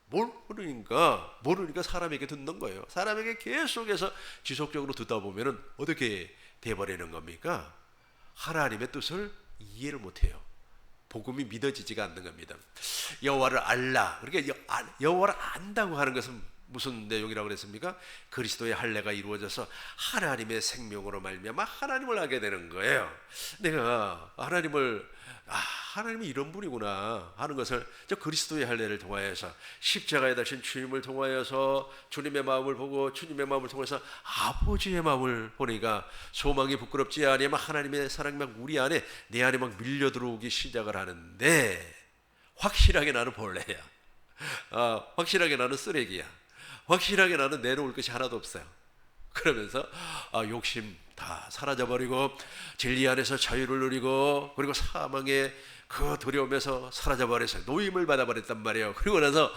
모르니까 사람에게 듣는 거예요. 사람에게 계속해서 지속적으로 듣다 보면은 어떻게 돼버리는 겁니까? 하나님의 뜻을 이해를 못해요. 복음이 믿어지지가 않는 겁니다. 여호와를 알라. 그러니까 여호와를 안다고 하는 것은 무슨 내용이라고 그랬습니까? 그리스도의 할례가 이루어져서 하나님의 생명으로 말미암아 하나님을 알게 되는 거예요. 내가 하나님이 이런 분이구나 하는 것을 저 그리스도의 할례를 통하여서 십자가에 달린 주님을 통하여서 주님의 마음을 보고 주님의 마음을 통해서 아버지의 마음을 보니까 소망이 부끄럽지 아니하면 하나님의 사랑이 막 우리 안에 내 안에 막 밀려 들어오기 시작을 하는데 확실하게 나는 벌레야. 확실하게 나는 쓰레기야. 확실하게 나는 내놓을 것이 하나도 없어요. 그러면서 욕심 다 사라져버리고 진리 안에서 자유를 누리고 그리고 사망의 그 두려움에서 사라져버려서 노임을 받아버렸단 말이에요. 그리고 나서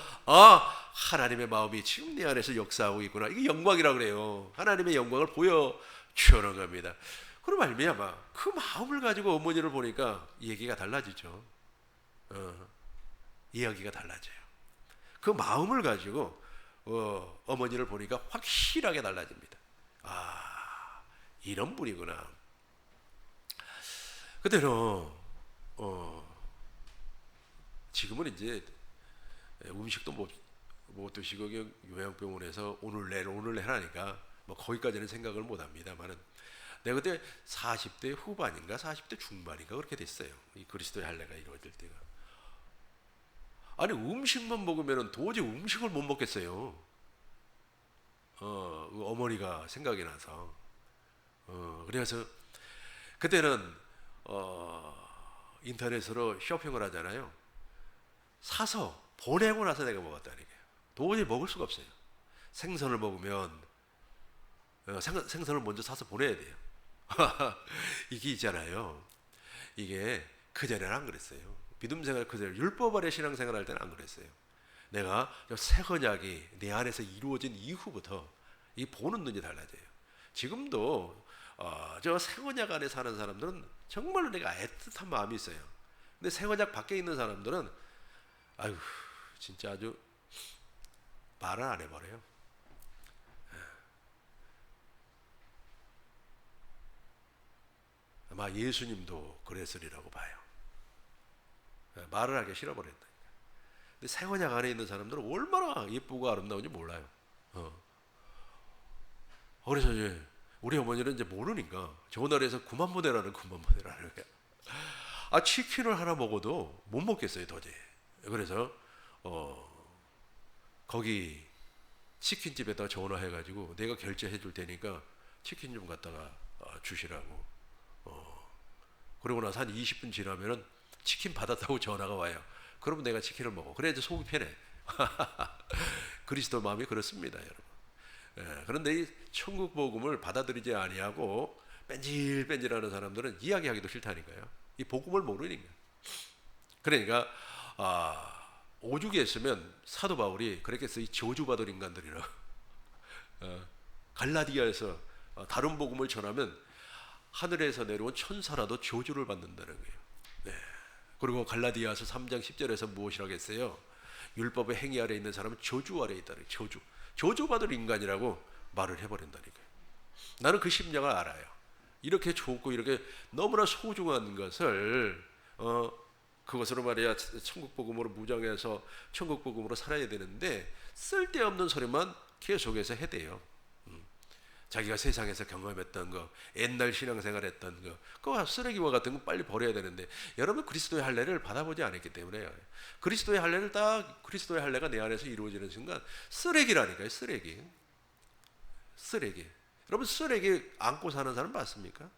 하나님의 마음이 지금 내 안에서 역사하고 있구나. 이게 영광이라고 그래요. 하나님의 영광을 보여주는 겁니다. 그럼 말미암아 그 마음을 가지고 어머니를 보니까 얘기가 달라지죠. 이야기가 달라져요. 그 마음을 가지고 어머니를 보니까 확실하게 달라집니다. 이런 분이구나. 그때는 지금은 이제 음식도 못 드시고 요양병원에서 오늘 내일 하니까 뭐 거기까지는 생각을 못 합니다만은 내가 그때 40대 후반인가 40대 중반인가 그렇게 됐어요. 이 그리스도의 할례가 이루어질 때가. 아니 음식만 먹으면 도저히 음식을 못 먹겠어요. 어머니가 생각이 나서 그래서 그때는 인터넷으로 쇼핑을 하잖아요. 사서 보내고 나서 내가 먹었다니까요. 도저히 먹을 수가 없어요. 생선을 먹으면 생선을 먼저 사서 보내야 돼요. 이게 있잖아요. 이게 그전에는 안 그랬어요. 믿음생활 그전에 율법 아래 신앙생활 할 때는 안 그랬어요. 내가 새 언약이 내 안에서 이루어진 이후부터 이 보는 눈이 달라져요. 지금도 저 새 언약 안에 사는 사람들은 정말로 내가 애틋한 마음이 있어요. 근데 새 언약 밖에 있는 사람들은 아유 진짜 아주 말을 안 해버려요. 아마 예수님도 그랬으리라고 봐요. 말을 하기 싫어버렸다. 근데 새 언약 안에 있는 사람들은 얼마나 예쁘고 아름다운지 몰라요. 그래서 이제 우리 어머니는 이제 모르니까 전화해서 그만 보내라는 거예요. 치킨을 하나 먹어도 못 먹겠어요 도저히. 그래서 거기 치킨집에다 전화해가지고 내가 결제해 줄 테니까 치킨 좀 갖다가 주시라고. 그러고 나서 한 20분 지나면은 치킨 받았다고 전화가 와요. 그러면 내가 치킨을 먹어. 그래 이제 속이 편해. 그리스도 마음이 그렇습니다, 여러분. 그런데 이 천국 복음을 받아들이지 아니하고 뺀질뺀질하는 사람들은 이야기하기도 싫다니까요. 이 복음을 모르니까. 그러니까 오죽에 있으면 사도 바울이 그랬겠어요. 이 저주받은 인간들이라. 갈라디아에서 다른 복음을 전하면 하늘에서 내려온 천사라도 저주를 받는다는 거예요. 네. 그리고 갈라디아서 3장 10절에서 무엇이라고 했어요? 율법의 행위 아래 있는 사람은 저주 아래 있다는 거예요. 저주받을 인간이라고 말을 해버린다니까요. 나는 그 심령을 알아요. 이렇게 좋고 이렇게 너무나 소중한 것을 그것으로 말이야 천국 복음으로 무장해서 천국 복음으로 살아야 되는데 쓸데없는 소리만 계속해서 해대요. 자기가 세상에서 경험했던 거, 옛날 신앙생활 했던 거, 그거 쓰레기와 같은 거 빨리 버려야 되는데 여러분 그리스도의 할례를 받아보지 않았기 때문에 그리스도의 할례가 내 안에서 이루어지는 순간 쓰레기라니까요. 쓰레기. 여러분 쓰레기 안고 사는 사람 봤습니까?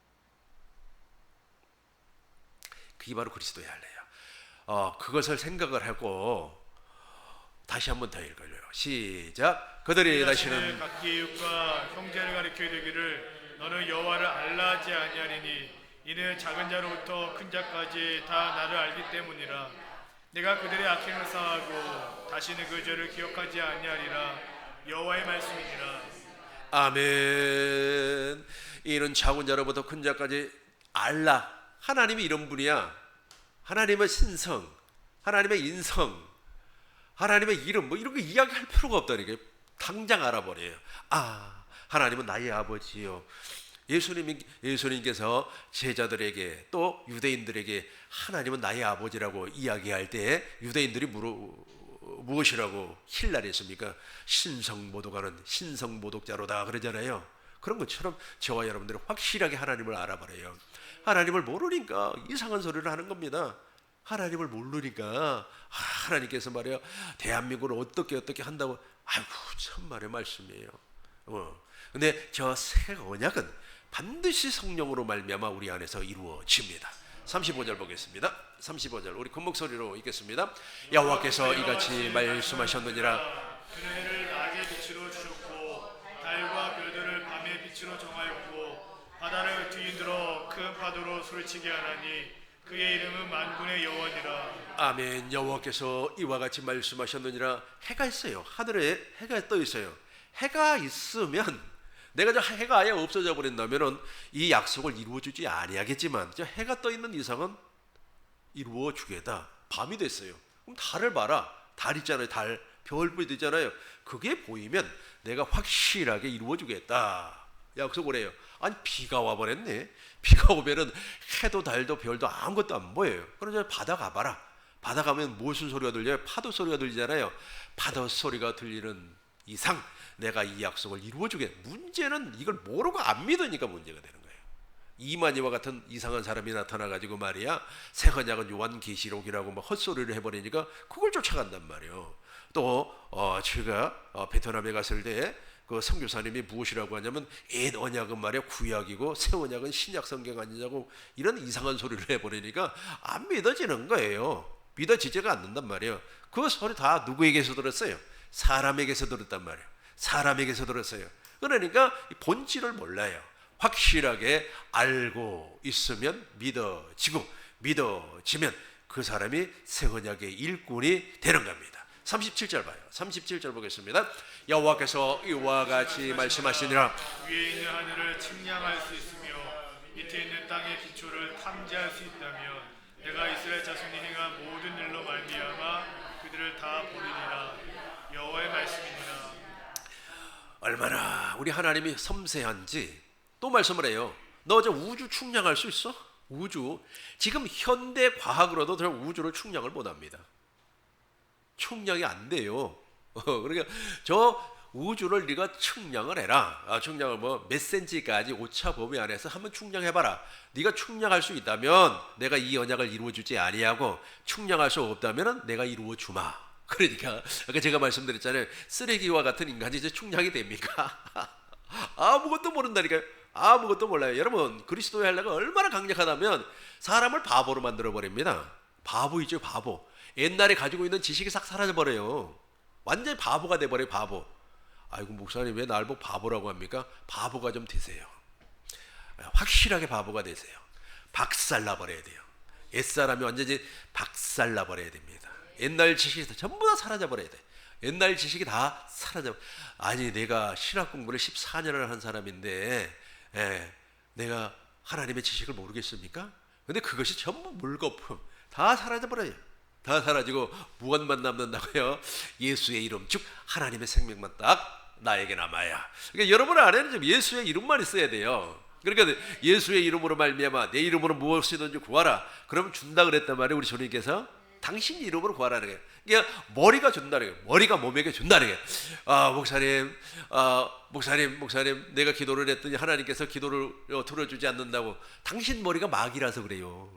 그게 바로 그리스도의 할례예요. 그것을 생각을 하고 다시 한번 더 읽어요. 시작. 그들이 다시는 각기 이웃과 형제를 가리켜 이르기를 너는 여호와를 알라하지 아니하리니 이는 작은 자로부터 큰 자까지 다 나를 알기 때문이라. 내가 그들의 악행을 사하고 다시는 그 죄를 기억하지 아니하리라. 여호와의 말씀이니라. 아멘. 이는 작은 자로부터 큰 자까지 알라. 하나님이 이런 분이야. 하나님의 신성, 하나님의 인성, 하나님의 이름 뭐 이런 거 이야기할 필요가 없다니까. 당장 알아버려요. 하나님은 나의 아버지요. 예수님께서 제자들에게 또 유대인들에게 하나님은 나의 아버지라고 이야기할 때 유대인들이 무엇이라고 힐날했습니까? 신성모독하는 신성모독자로다 그러잖아요. 그런 것처럼 저와 여러분들은 확실하게 하나님을 알아버려요. 하나님을 모르니까 이상한 소리를 하는 겁니다. 하나님을 모르니까 하나님께서 말이야 대한민국을 어떻게 한다고 아이고 참말의 말씀이에요. 근데 저 새 언약은 반드시 성령으로 말미암아 우리 안에서 이루어집니다. 35절 보겠습니다. 35절 우리 큰 목소리로 읽겠습니다. 여호와께서 이같이 말씀하셨느니라. 그는 해를 낮의 빛으로 주셨고 달과 별들을 밤의 빛으로 정하였고 바다를 뒤흔들어 큰 파도로 소리치게 하나니 그의 이름은 만군의 여호와니라. 아멘. 여호와께서 이와 같이 말씀하셨느니라. 해가 있어요. 하늘에 해가 떠 있어요. 해가 있으면 내가 저 해가 아예 없어져 버린다면은 이 약속을 이루어주지 아니하겠지만 저 해가 떠 있는 이상은 이루어 주겠다. 밤이 됐어요. 그럼 달을 봐라. 달 있잖아요. 달 별빛 있잖아요. 그게 보이면 내가 확실하게 이루어 주겠다. 약속을 해요. 아니 비가 와 버렸네. 비가 오면은 해도 달도 별도 아무것도 안 보여요. 그러자 바다 가봐라. 바다 가면 무슨 소리가 들려요? 파도 소리가 들리잖아요. 파도 소리가 들리는 이상 내가 이 약속을 이루어주게. 문제는 이걸 모르고 안 믿으니까 문제가 되는 거예요. 이만희와 같은 이상한 사람이 나타나가지고 말이야 새 언약은 요한계시록이라고 막 헛소리를 해버리니까 그걸 쫓아간단 말이에요. 또 제가 베트남에 갔을 때 그 선교사님이 무엇이라고 하냐면 옛 언약은 말이야 구약이고 새 언약은 신약 성경 아니냐고 이런 이상한 소리를 해버리니까 안 믿어지는 거예요. 믿어지지가 않는단 말이에요. 그 소리 다 누구에게서 들었어요? 사람에게서 들었단 말이에요. 사람에게서 들었어요. 그러니까 본질을 몰라요. 확실하게 알고 있으면 믿어지면 그 사람이 새 언약의 일꾼이 되는 겁니다. 37절 봐요. 37절 보겠습니다. 여호와께서 이와 같이 말씀하시니라. 위에 있는 하늘을 측량할 수 있으며 밑에 있는 땅의 기초를 탐지할 수 있다면 내가 이스라엘 자손이 행한 모든 일로 말미암아 그들을 다 보리리라. 여호와의 말씀이니라. 얼마나 우리 하나님이 섬세한지 또 말씀을 해요. 너 저 우주 측량할 수 있어? 우주 지금 현대 과학으로도 저 우주를 측량을 못합니다. 측량이 안 돼요. 그러니까 저 우주를 네가 측량을 해라. 측량을 뭐 몇 센치까지 오차 범위 안에서 한번 측량해봐라. 네가 측량할 수 있다면 내가 이 언약을 이루어주지 아니하고 측량할 수 없다면 내가 이루어주마. 그러니까 아까 제가 말씀드렸잖아요. 쓰레기와 같은 인간이 이제 충량이 됩니까? 아무것도 모른다니까요. 아무것도 몰라요. 여러분 그리스도의 할례가 얼마나 강력하다면 사람을 바보로 만들어 버립니다. 바보이죠 바보. 옛날에 가지고 있는 지식이 싹 사라져 버려요. 완전히 바보가 돼 버려요. 바보. 아이고 목사님 왜 날 보고 바보라고 합니까? 바보가 좀 되세요. 확실하게 바보가 되세요. 박살나 버려야 돼요. 옛사람이 완전히 박살나 버려야 됩니다. 옛날 지식이 전부 다 사라져 버려야 돼. 옛날 지식이 다 사라져. 아니 내가 신학 공부를 14년을 한 사람인데 내가 하나님의 지식을 모르겠습니까? 근데 그것이 전부 물거품 다 사라져 버려요. 다 사라지고 무엇만 남는다고요? 예수의 이름 즉 하나님의 생명만 딱 나에게 남아야. 그러니까 여러분 안에는 좀 예수의 이름만 있어야 돼요. 그러니까 예수의 이름으로 말미암아 내 이름으로 무엇이든지 구하라. 그러면 준다 그랬단 말이에요. 우리 주님께서 당신 이름으로 구하라는 거예요. 그러니까 머리가 준다는 거예요. 머리가 몸에게 준다는 거예요. 목사님 내가 기도를 했더니 하나님께서 기도를 들어주지 않는다고. 당신 머리가 마귀라서 그래요.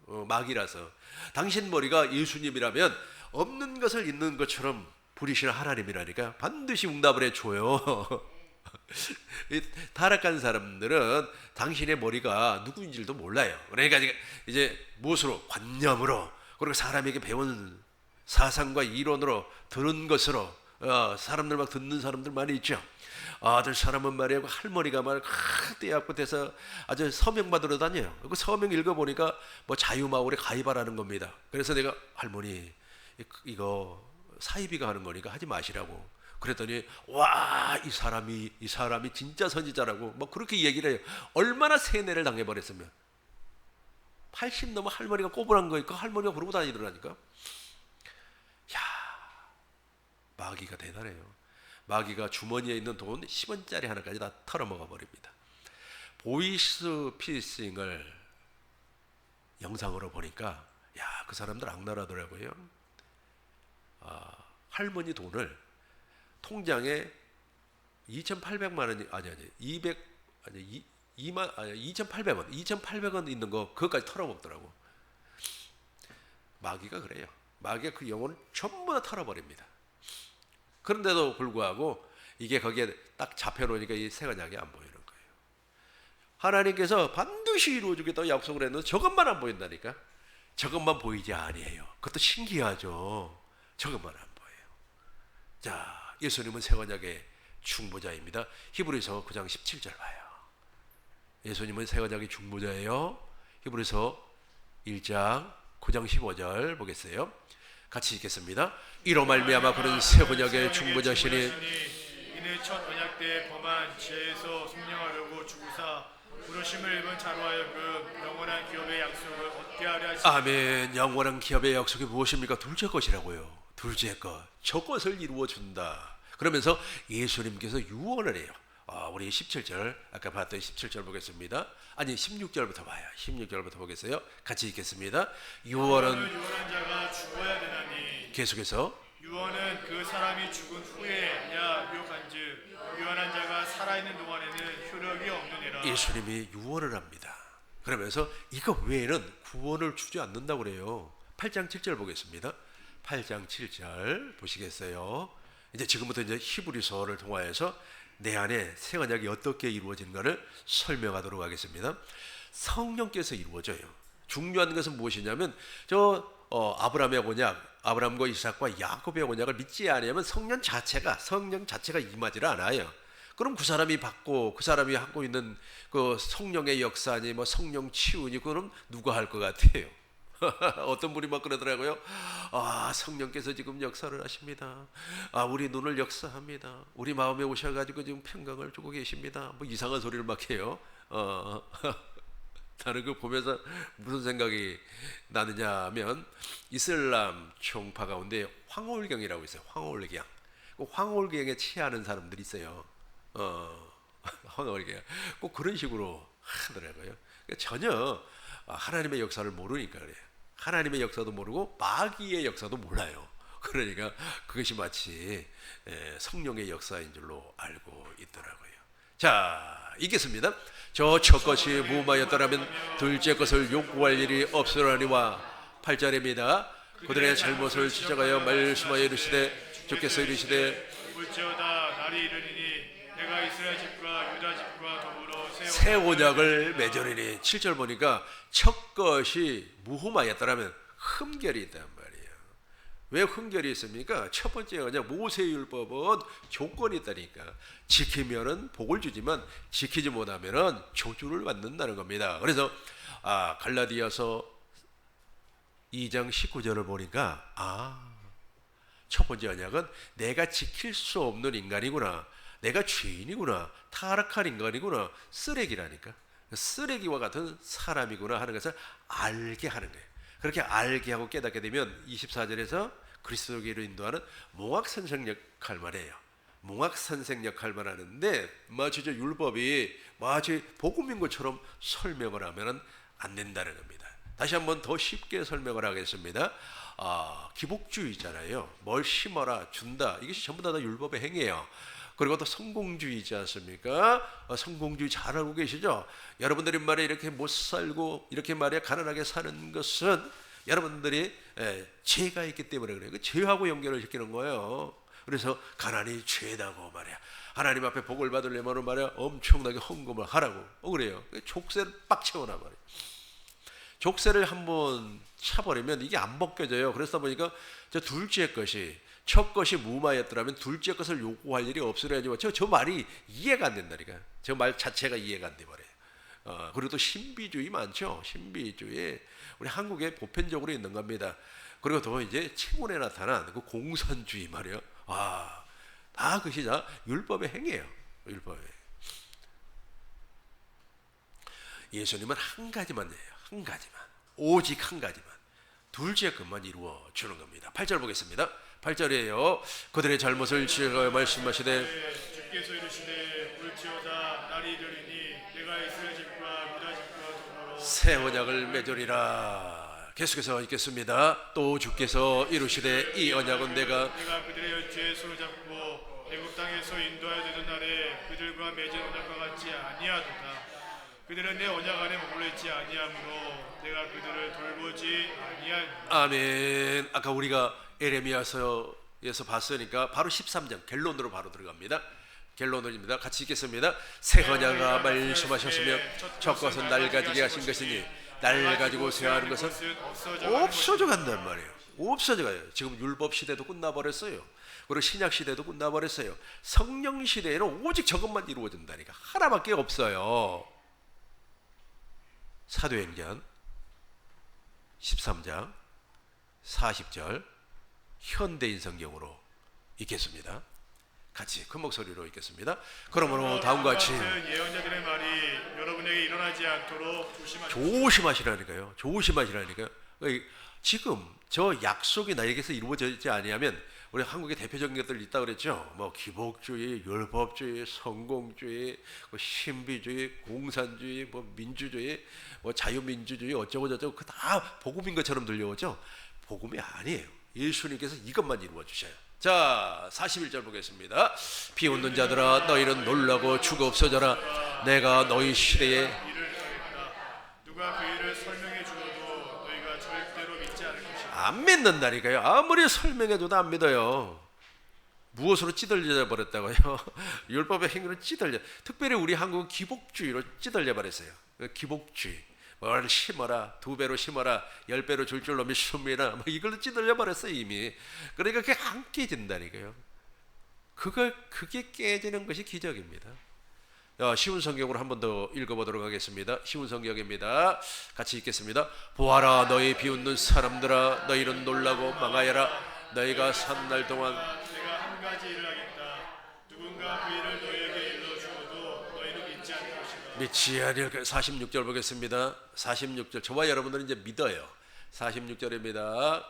마귀라서. 당신 머리가 예수님이라면 없는 것을 있는 것처럼 부리시는 하나님이라니까 반드시 응답을 해줘요. 이 타락한 사람들은 당신의 머리가 누구인지도 몰라요. 그러니까 이제 무엇으로? 관념으로, 그리고 사람에게 배운 사상과 이론으로 들은 것으로, 사람들 막 듣는 사람들 많이 있죠. 아들 사람은 말이야 할머니가 말 떼약고 돼서 아주 서명 받으러 다녀요. 그 서명 읽어보니까 뭐 자유마을에 가입하라는 겁니다. 그래서 내가 할머니 이거 사이비가 하는 거니까 하지 마시라고 그랬더니 와, 이 사람이 진짜 선지자라고 뭐 그렇게 얘기를 해요. 얼마나 세뇌를 당해버렸으면. 80 넘어 할머니가 꼬부란 거니까 할머니가 그러고 다니더라니까. 야, 마귀가 대단해요. 마귀가 주머니에 있는 돈 10원짜리 하나까지 다 털어먹어 버립니다. 보이스 피싱을 영상으로 보니까 야, 그 사람들 악랄하더라고요. 할머니 돈을 통장에 2,800만 원이 아니 2,800원 있는 거 그것까지 털어먹더라고. 마귀가 그래요. 마귀가 그 영혼을 전부 다 털어버립니다. 그런데도 불구하고 이게 거기에 딱 잡혀놓으니까 이 새 언약이 안 보이는 거예요. 하나님께서 반드시 이루어주겠다고 약속을 했는데 저것만 안 보인다니까. 저것만 보이지 아니에요. 그것도 신기하죠. 저것만 안 보여요. 자, 예수님은 새 언약의 중보자입니다. 히브리서 9장 17절 봐요. 예수님은 새 언약의 중보자예요. 히브리서 1장 9장 15절 보겠어요. 같이 읽겠습니다. 이로 말미암아 그는 새 언약의 중보자시니 이는 첫 언약 때 범한 죄에서 속량하려고 주구사 부르심을 입은 자로 하여금 영원한 기업의 약속을 얻게 하려 하시니. 아멘. 영원한 기업의 약속이 무엇입니까? 둘째 것이라고요. 둘째 것. 저 것을 이루어 준다. 그러면서 예수님께서 유언을 해요. 우리 17절 아까 봤던 17절 보겠습니다. 아니 16절부터 봐요. 16절부터 보겠어요. 같이 읽겠습니다. 유언한 자가 죽어야 되나니 계속해서 유언은 그 사람이 죽은 후에야 유효한즉 유언한 자가 살아있는 동안에는 효력이 없느니라. 예수님이 유언을 합니다. 그러면서 이거 외에는 구원을 주지 않는다고 그래요. 8장 7절 보겠습니다. 8장 7절 보시겠어요? 이제 지금부터 이제 히브리서를 통하여서 내 안에 새 언약이 어떻게 이루어지는가를 설명하도록 하겠습니다. 성령께서 이루어져요. 중요한 것은 무엇이냐면 아브라함의 언약, 아브라함과 이삭과 야곱의 언약을 믿지 않으면 성령 자체가 임하지 않아요. 그럼 그 사람이 갖고 있는 그 성령의 역사니 뭐 성령 치유니 그럼 누가 할 것 같아요? 어떤 분이 막 그러더라고요. 성령께서 지금 역사를 하십니다. 우리 눈을 역사합니다. 우리 마음에 오셔가지고 지금 평강을 주고 계십니다. 뭐 이상한 소리를 막 해요. 나는 그 보면서 무슨 생각이 나느냐 하면 이슬람 총파 가운데 황홀경이라고 있어요. 황홀경. 그 황홀경에 취하는 사람들이 있어요. 황홀경. 꼭 그런 식으로 하더라고요. 그러니까 전혀 하나님의 역사를 모르니까 그래요. 하나님의 역사도 모르고 마귀의 역사도 몰라요. 그러니까 그것이 마치 성령의 역사인 줄로 알고 있더라고요. 자, 읽겠습니다. 저 첫 것이 무음하였더라면 둘째 것을 욕구할 일이 없으라니와. 8절입니다. 그들의 잘못을 지적하여 말씀하여 이르시되 주께서 이르시되 볼지어다 날이 이르리니 내가 이스라엘 집과 유다 집과 더불어 새 언약을 맺으리니. 7절 보니까 첫 것이 무흠하였더라면 흠결이 있단 말이에요. 왜 흠결이 있습니까? 첫 번째 언약 모세율법은 조건이 있다니까. 지키면은 복을 주지만 지키지 못하면은 저주를 받는다는 겁니다. 그래서 갈라디아서 2장 19절을 보니까 첫 번째 언약은 내가 지킬 수 없는 인간이구나, 내가 죄인이구나, 타락한 인간이구나, 쓰레기라니까. 쓰레기와 같은 사람이구나 하는 것을 알게 하는 거예요. 그렇게 알게 하고 깨닫게 되면 24절에서 그리스도께로 인도하는 몽학선생 역할만 해요. 몽학선생 역할만 하는데 마치 저 율법이 마치 복음인 것처럼 설명을 하면 안 된다는 겁니다. 다시 한번 더 쉽게 설명을 하겠습니다. 기복주의잖아요. 뭘 심어라 준다, 이것이 전부 다 율법의 행위예요. 그리고 또 성공주의지 않습니까? 성공주의 잘 알고 계시죠? 여러분들이 말에 이렇게 못 살고 이렇게 말에 가난하게 사는 것은 여러분들이 죄가 있기 때문에 그래요. 그 죄하고 연결을 시키는 거예요. 그래서 가난이 죄다고 말이야. 하나님 앞에 복을 받으려면 말이야 엄청나게 헌금을 하라고. 그래요. 족쇄를 빡 채워놔 말이야. 족쇄를 한번 차버리면 이게 안 벗겨져요. 그러다 보니까 저 둘째 것이, 첫 것이 무마였더라면 둘째 것을 요구할 일이 없으려니만 저 말이 이해가 안 된다니까. 저 말 자체가 이해가 안 돼 말이에요. 그리고 또 신비주의 많죠. 신비주의 우리 한국에 보편적으로 있는 겁니다. 그리고 또 이제 최근에 나타난 그 공산주의 말이에요. 다 그것이 다 율법의 행위예요. 율법의. 예수님은 한 가지만 해요. 한 가지만. 오직 한 가지만. 둘째 것만 이루어 주는 겁니다. 8절 보겠습니다. 8절이에요. 그들의 잘못을 지어 말씀하시되 주께서 이르시되 올지어다 날이 이르리니 내가 이스라엘 집과 유다 집과 더불어 새 언약을 맺으리라. 계속해서 읽겠습니다. 또 주께서 이르시되 이 언약은 내가 그들의 죄의 손을 잡고 애굽 땅에서 인도하여 되던 날에 그들과 맺은 언약과 같지 아니하도다. 그들은 내 언약 안에 머물러 있지 아니하므로 내가 그들을 돌보지 아니하리라. 아멘. 아까 우리가 에레미야서에서 봤으니까 바로 13장 결론으로 바로 들어갑니다. 결론입니다. 같이 읽겠습니다. 새 언약가 말씀하셨으며 첫 것은 날 가지게 하신 것이니 날 가지고 쇠하는 것은 없어져 간단 말이에요. 없어져 가요. 지금 율법 시대도 끝나버렸어요. 그리고 신약 시대도 끝나버렸어요. 성령 시대에는 오직 저것만 이루어진다니까. 하나밖에 없어요. 사도행전 13장 40절 현대인 성경으로 읽겠습니다. 같이 큰 목소리로 읽겠습니다. 그러므로 다음과 같이 예언자들의 말이 여러분에게 일어나지 않도록 조심하시라니까요. 조심하시라니까요. 지금 저 약속이 나에게서 이루어지지 아니하면 우리 한국의 대표적인 것들 있다 그랬죠. 뭐 기복주의, 율법주의, 성공주의, 신비주의, 공산주의, 뭐 민주주의, 뭐 자유민주주의 어쩌고 저쩌고 그 다 복음인 것처럼 들려오죠. 복음이 아니에요. 예수님께서 이것만 이루어 주셔요. 자, 41절 보겠습니다. 비웃는 자들아 너희는 놀라고 주가 없어져라. 내가 너희 시대에 누가 그 일을 설명해 주어도 너희가 절대로 믿지 않을 것이다. 안 믿는다니까요. 아무리 설명해줘도 안 믿어요. 무엇으로 찌들려 버렸다고요? 율법의 행위로 찌들려. 특별히 우리 한국은 기복주의로 찌들려 버렸어요. 기복주의. 뭘 심어라, 2배로 심어라, 10배로 줄 놈이 숨이라, 뭐 이걸로 찌들려 버렸어요 이미. 그러니까 그게 안 깨진다니까요. 그게 깨지는 것이 기적입니다. 쉬운 성경으로 한 번 더 읽어보도록 하겠습니다. 쉬운 성경입니다. 같이 읽겠습니다. 보아라 너희 비웃는 사람들아 너희는 놀라고 망하여라. 너희가 산 날 동안 내가 한 가지 일을 하겠다. 누군가 그 일을 너희에게 일러 주어도 너희는 믿지 않을 것이다. 믿지 않을 46절 보겠습니다. 46절 저와 여러분들은 이제 믿어요. 46절입니다.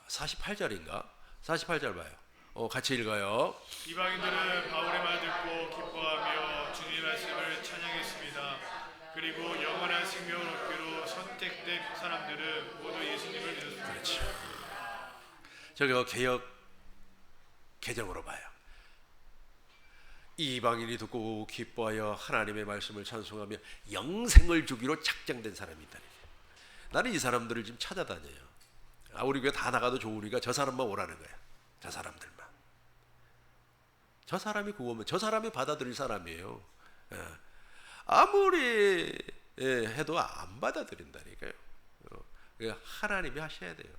48절인가? 48절 봐요. 같이 읽어요. 이방인들은 바울의 말 듣고 기뻐하며 주님의 말씀을 찬양했습니다. 그리고 영원한 생명을 얻기로 선택된 사람들은 모두 예수님을 믿었습니다. 그렇죠. 저기 개역 개정으로 봐요. 이방인이 듣고 기뻐하여 하나님의 말씀을 찬송하며 영생을 주기로 작정된 사람이 있다. 나는 이 사람들을 지금 찾아다녀요. 우리 교회 다 나가도 좋으니까 저 사람만 오라는 거야. 저 사람들만. 저 사람이 구원은 저 사람이 받아들일 사람이에요. 아무리 해도 안 받아들인다니까요. 하나님이 하셔야 돼요.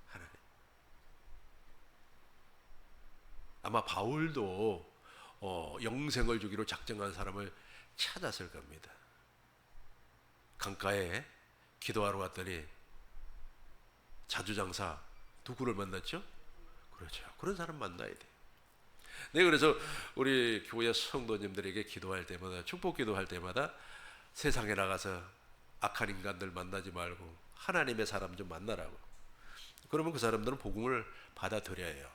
하나님. 아마 바울도 영생을 주기로 작정한 사람을 찾았을 겁니다. 강가에 기도하러 왔더니 자주장사 누구를 만났죠? 그렇죠. 그런 사람 만나야 돼. 네, 그래서 우리 교회 성도님들에게 기도할 때마다 축복 기도할 때마다 세상에 나가서 악한 인간들 만나지 말고 하나님의 사람 좀 만나라고. 그러면 그 사람들은 복음을 받아들여요.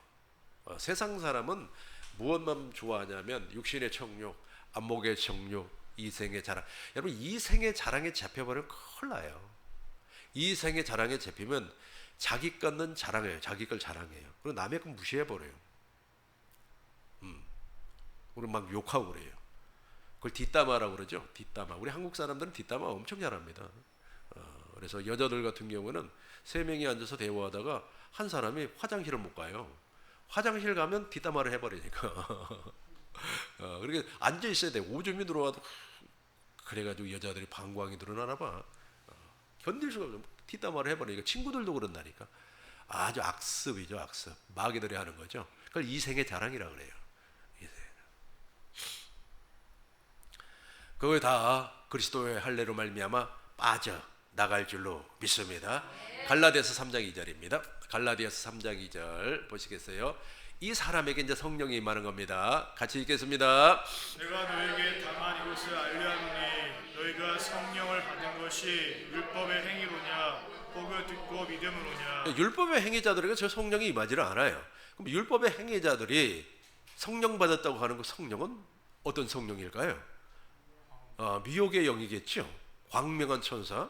세상 사람은 무엇만 좋아하냐면 육신의 정욕, 안목의 정욕, 이생의 자랑. 여러분 이생의 자랑에 잡혀버리면 큰일 나요. 이생의 자랑에 잡히면 자기 것은 자랑해요. 자기 걸 자랑해요. 그리고 남의 건 무시해버려요. 우리 막 욕하고 그래요. 그걸 뒷담화라고 그러죠. 뒷담화. 우리 한국 사람들은 뒷담화 엄청 잘합니다. 그래서 여자들 같은 경우는 3명이 앉아서 대화하다가 한 사람이 화장실을 못 가요. 화장실 가면 뒷담화를 해버리니까. 그러니까 앉아 있어야 돼. 오줌이 들어와도 그래가지고 여자들이 방광이 늘어나나 봐. 견딜 수가 없어. 뒷담화를 해버리니까 친구들도 그런다니까. 아주 악습이죠, 악습. 마귀들이 하는 거죠. 그걸 이생의 자랑이라 그래요. 이생. 그걸 다 그리스도의 할례로 말미암아 빠져 나갈 줄로 믿습니다. 갈라디아서 3장 2절입니다. 갈라디아서 3장 2절 보시겠어요? 이 사람에게 이제 성령이 임하는 겁니다. 같이 읽겠습니다. 내가 너에게 다만 이것을 알려하노니 너희가 성령을 받은 것이 율법의 행위로냐 혹은 듣고 믿음으로냐. 율법의 행위자들에게 저 성령이 임하지를 않아요. 그럼 율법의 행위자들이 성령 받았다고 하는 그 성령은 어떤 성령일까요? 미혹의 영이겠죠. 광명한 천사.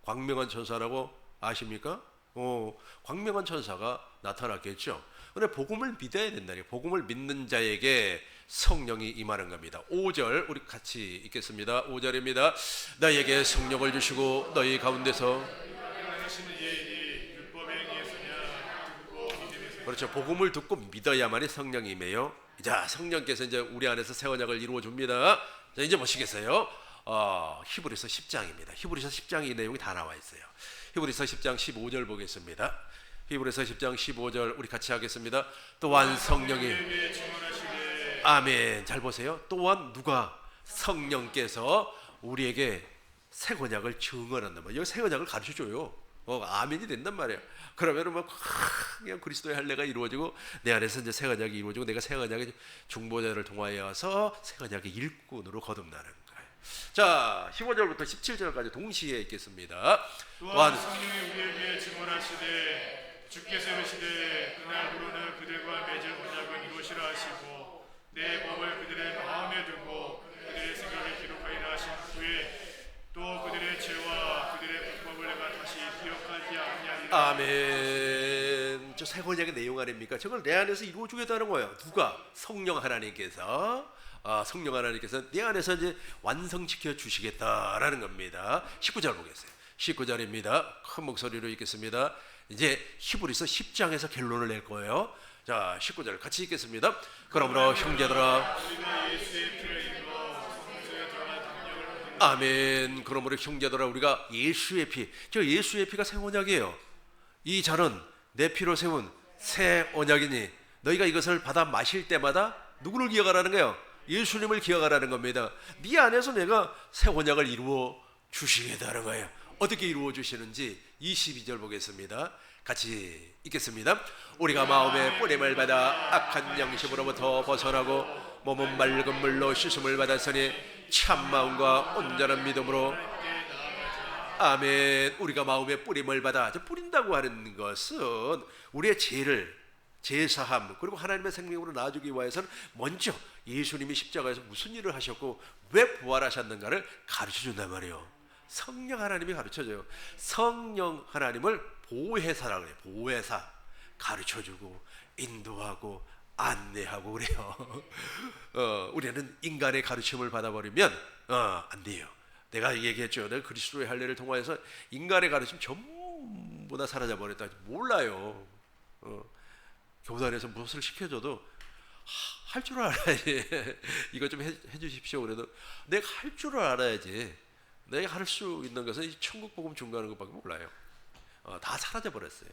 광명한 천사라고 아십니까? 광명한 천사가 나타났겠죠. 근데 복음을 믿어야 된다니. 복음을 믿는 자에게 성령이 임하는 겁니다. 5절 우리 같이 읽겠습니다. 5절입니다. 너희에게 성령을 주시고 너희 가운데서. 그렇죠. 복음을 듣고 믿어야만이 성령이 임해요. 자, 성령께서 이제 우리 안에서 새 언약을 이루어 줍니다. 자, 이제 보시겠어요? 히브리서 10장입니다. 히브리서 10장에 이 내용이 다 나와 있어요. 히브리서 10장 15절 보겠습니다. 히브리서 10장 15절 우리 같이 하겠습니다. 또한 성령이, 아멘. 잘 보세요. 또한 누가? 성령께서 우리에게 새 언약을 증언한단 말이에요. 여기 새 언약을 가르쳐줘요. 아멘이 된단 말이에요. 그러면은 막 그냥 그리스도의 할례가 이루어지고 내 안에서 이제 새 언약이 이루어지고 내가 새 언약의 중보자를 통하여서 새 언약의 일꾼으로 거듭나는 거예요. 자, 15절부터 17절까지 동시에 읽겠습니다. 또한 성령이 우리에게 증언하시되 주께서 이르시되 그날부로는 그들과 맺은 언약은 이것이라 하시고 내 법을 그들의 마음에 두고 그들의 생각에 기록하리라 하신 후에 또 그들의 죄와 그들의 불법을 내가 다시 기억하지 아니하리라. 아멘. 저 새 언약의 내용 아닙니까? 저걸 내 안에서 이루어주겠다는 거예요. 누가? 성령 하나님께서. 성령 하나님께서 내 안에서 이제 완성시켜 주시겠다라는 겁니다. 19절 보겠어요. 19절입니다. 큰 목소리로 읽겠습니다. 이제 히브리서 10장에서 결론을 낼 거예요. 자, 19절 같이 읽겠습니다. 그러므로 형제들아, 아멘. 그러므로 형제들아 우리가 예수의 피, 저 예수의 피가 새 언약이에요. 이 잔은 내 피로 세운 새 언약이니 너희가 이것을 받아 마실 때마다 누구를 기억하라는 거예요? 예수님을 기억하라는 겁니다. 네 안에서 내가 새 언약을 이루어 주시겠다는 거예요. 어떻게 이루어 주시는지 22절 보겠습니다. 같이 읽겠습니다. 우리가 마음의 뿌림을 받아 악한 양심으로부터 벗어나고 몸은 맑은 물로 씻음을 받았으니 참 마음과 온전한 믿음으로. 아멘. 우리가 마음의 뿌림을 받아, 뿌린다고 하는 것은 우리의 죄를 제사함 그리고 하나님의 생명으로 나아주기 위해서는 먼저 예수님이 십자가에서 무슨 일을 하셨고 왜 부활하셨는가를 가르쳐준단 말이에요. 성령 하나님이 가르쳐줘요. 성령 하나님을 보혜사라고 해요. 보혜사. 가르쳐주고 인도하고 안내하고 그래요. 우리는 인간의 가르침을 받아버리면 안 돼요. 내가 얘기했죠. 내가 그리스도의 할례를 통하여서 인간의 가르침 전부 다 사라져버렸다. 몰라요. 교단에서 무엇을 시켜줘도 할 줄 알아야지. 이거 좀 해주십시오. 그래도 내가 할 줄 알아야지. 내가 할 수 있는 것은 천국 복음 증거하는 것밖에 몰라요. 다 사라져 버렸어요.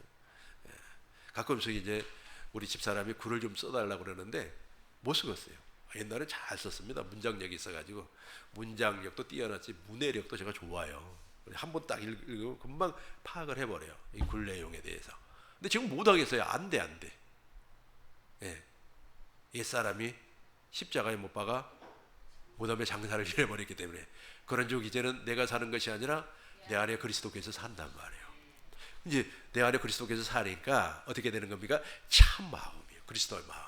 가끔씩 이제 우리 집사람이 글을 좀 써달라고 그러는데 못 쓰겠어요. 옛날에 잘 썼습니다. 문장력이 있어가지고 문장력도 뛰어났지 문해력도 제가 좋아요. 한 번 딱 읽으면 금방 파악을 해버려요. 이 글 내용에 대해서. 근데 지금 못 하겠어요. 안 돼. 옛사람이 십자가에 못 박아 무덤에 장사를 지내버렸기 때문에 그런즉 이제는 내가 사는 것이 아니라 내 안에 그리스도께서 산단 말이에요. 이제 내 안에 그리스도께서 사니까 어떻게 되는 겁니까? 참 마음이에요. 그리스도의 마음.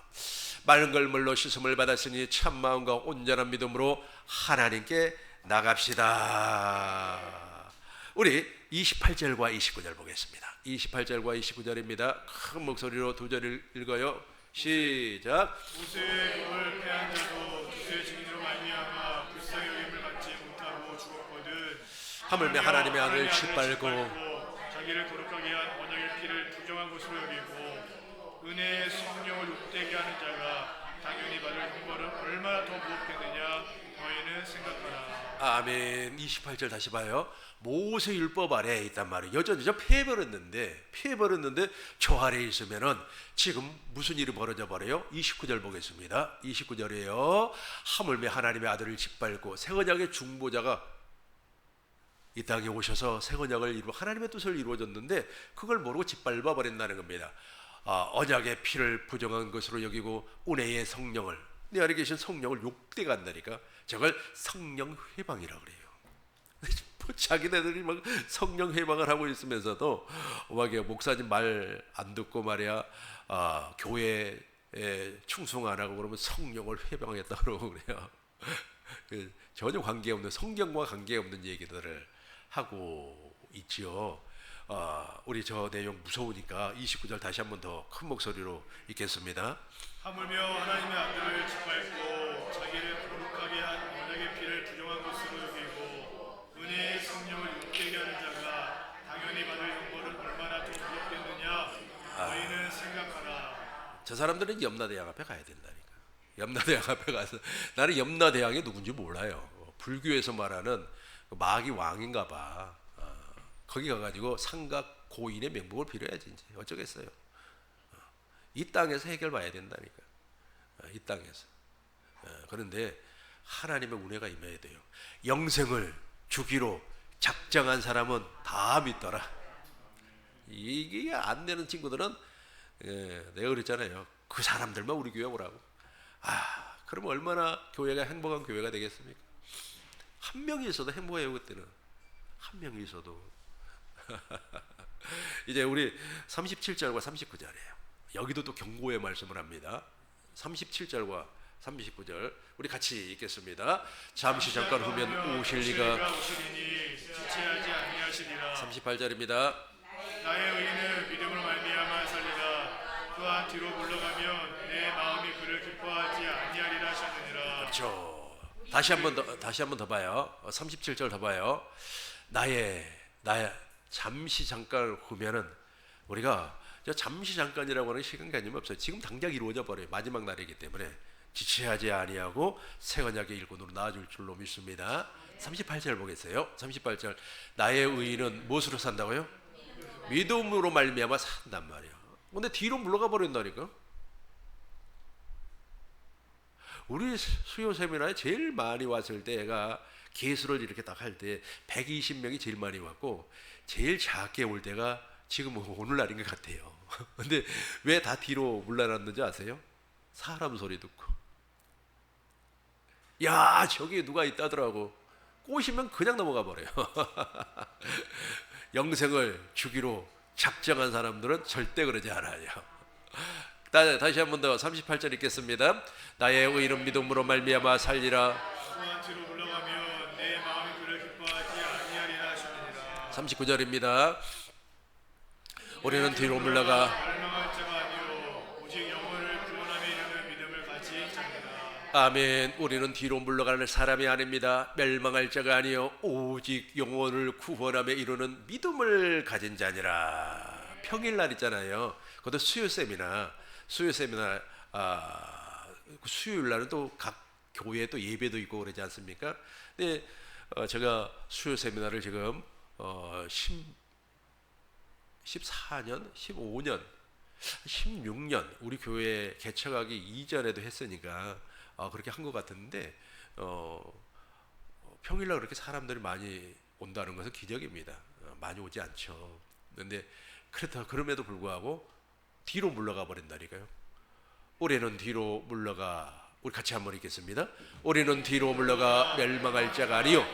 맑은 걸 물로 씻음을 받았으니 참 마음과 온전한 믿음으로 하나님께 나갑시다. 우리 28절과 29절 보겠습니다. 28절과 29절입니다. 큰 목소리로 두 절 읽어요. 시작. 모세의 법을 폐한 자도 모세의 증인으로 말미암아 불쌍히 여김을 받지 못하고 죽었거든. 하물며 하나님의 안을 짓밟고 자기를 거룩하게 한 언약의 피를 부정한 것으로 여기고 은혜의 성령을 욕되게 하는 자가 당연히 받을 형벌은 얼마나 더 무겁겠느냐 너희는 생각하라. 아멘. 28절 다시 봐요. 모세 율법 아래에 있단 말이에요. 여전히 저 피해버렸는데 저 아래에 있으면은 지금 무슨 일이 벌어져 버려요? 29절 보겠습니다. 29절이에요. 하물며 하나님의 아들을 짓밟고 새 언약의 중보자가 이 땅에 오셔서 새 언약을 이루어 하나님의 뜻을 이루어졌는데 그걸 모르고 짓밟아 버린다는 겁니다. 언약의 피를 부정한 것으로 여기고 은혜의 성령을, 내 안에 계신 성령을 욕되게 한다니까. 저걸 성령 회방이라 그래요. 자기네들이 막 성령 회방을 하고 있으면서도 막 목사님 말 안 듣고 말이야, 교회에 충성 안 하고 그러면 성령을 회방했다 그러고 그래요. 전혀 관계없는, 성경과 관계없는 얘기들을 하고 있지요. 우리 저 내용 무서우니까 29절 다시 한번 더 큰 목소리로 읽겠습니다. 하물며 하나님의 아들을 짓밟고 자기를 거룩하게 한 언약의 피를 부정한 것으로 여기고 은혜의 성령을 욕되게 하는 자가 당연히 받을 형벌은 얼마나 더 무겁겠느냐 너희는 생각하라. 저 사람들은 염라대왕 앞에 가야 된다니까. 염라대왕 앞에 가서, 나는 염라대왕이 누군지 몰라요. 불교에서 말하는 마귀 왕인가 봐. 거기 가가지고 상각 고인의 명복을 빌어야지 이제 어쩌겠어요. 이 땅에서 해결봐야 된다니까. 이 땅에서. 그런데 하나님의 은혜가 임해야 돼요. 영생을 주기로 작정한 사람은 다 믿더라. 이게 안 되는 친구들은, 내가 그랬잖아요. 그 사람들만 우리 교회 오라고. 그럼 얼마나 교회가 행복한 교회가 되겠습니까? 한 명이 있어도 행복해요. 그때는 한 명이 있어도. 이제 우리 37절과 39절이에요. 여기도 또 경고의 말씀을 합니다. 37절과 39절 우리 같이 읽겠습니다. 잠시 잠깐 후면 오실리가. 오시리니 지체하지 아니하시리라. 38절입니다. 나의 의인은 믿음으로 말미암아 살리라. 또한 뒤로 물러가면 내 마음이 그를 기뻐하지 아니하리라 하셨느니라. 그렇죠. 다시 한 번 더 봐요. 37절 더 봐요. 나의 잠시 잠깐 후면은, 우리가 저 잠시 잠깐이라고 하는 시간 개념이 없어요. 지금 당장 이루어져 버려요. 마지막 날이기 때문에 지체하지 아니하고 새 언약의 일꾼으로 나아줄 줄로 믿습니다. 38절 보겠어요. 38절 나의 의인은 무엇으로 산다고요? 믿음으로 말미암아 산단 말이에요. 근데 뒤로 물러가 버린다니까. 우리 수요 세미나에 제일 많이 왔을 때가 개수를 이렇게 딱 할 때 120명이 제일 많이 왔고, 제일 작게 올 때가 지금 오늘날인 것 같아요. 근데 왜 다 뒤로 물러났는지 아세요? 사람 소리 듣고. 야, 저기 누가 있다더라고. 꼬시면 그냥 넘어가 버려요. 영생을 주기로 작정한 사람들은 절대 그러지 않아요. 다시 한 번 더 38절 읽겠습니다. 나의 의인은 믿음으로 말미암아 살리라. 또한 뒤로 물러가면 내 마음이 그를 기뻐하지 아니하리라 하셨느니라. 39절입니다. 우리는 뒤로 물러가 멸망할 자가 아니요 오직 영혼을 구원함에 이르는 믿음을 가진 자니라. 아멘. 우리는 뒤로 물러가는 사람이 아닙니다. 멸망할 자가 아니요 오직 영혼을 구원함에 이르는 믿음을 가진 자니라. 평일날 있잖아요. 그것도 수요 세미나 수요일 날은 또 각 교회에 또 예배도 있고 그러지 않습니까? 근데 제가 수요 세미나를 지금 14년, 15년, 16년 우리 교회 개척하기 이전에도 했으니까 그렇게 한 것 같은데, 평일날 그렇게 사람들이 많이 온다는 것은 기적입니다. 많이 오지 않죠. 그런데 그럼에도 불구하고 뒤로 물러가 버린다니까요. 우리는 뒤로 물러가, 우리 같이 한번 읽겠습니다. 우리는 뒤로 물러가 멸망할 자가 아니요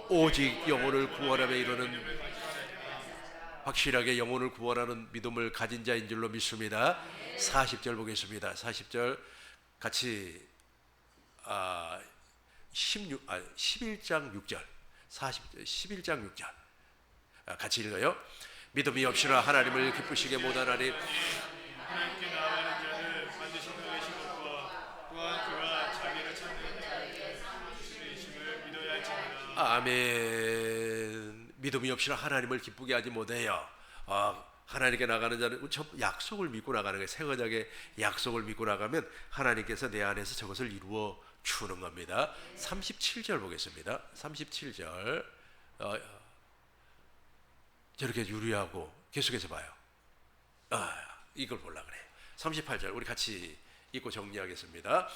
오직 영혼을 구원함에 이르는, 확실하게 영혼을 구원하는 믿음을 가진 자인 줄로 믿습니다. 40절 보겠습니다. 40절 같이 11장 6절 11장 6절 같이 읽어요. 믿음이 없이나 하나님을 기쁘시게 못하나니 하나님께 나아가는 자는 반드시 그의 것과 또한 그가 자기를 찾는 자에게 주시심을 믿어야 할지니라. 아멘. 믿음이 없이나 하나님을 기쁘게 하지 못해요. 하나님께 나가는 자는 저 약속을 믿고 나가는 거예요. 새 언약의 약속을 믿고 나가면 하나님께서 내 안에서 저것을 이루어 주는 겁니다. 37절 보겠습니다. 37절 저렇게 유리하고 계속해서 봐요. 이걸 보려고 그래요. 38절 우리 같이 읽고 정리하겠습니다.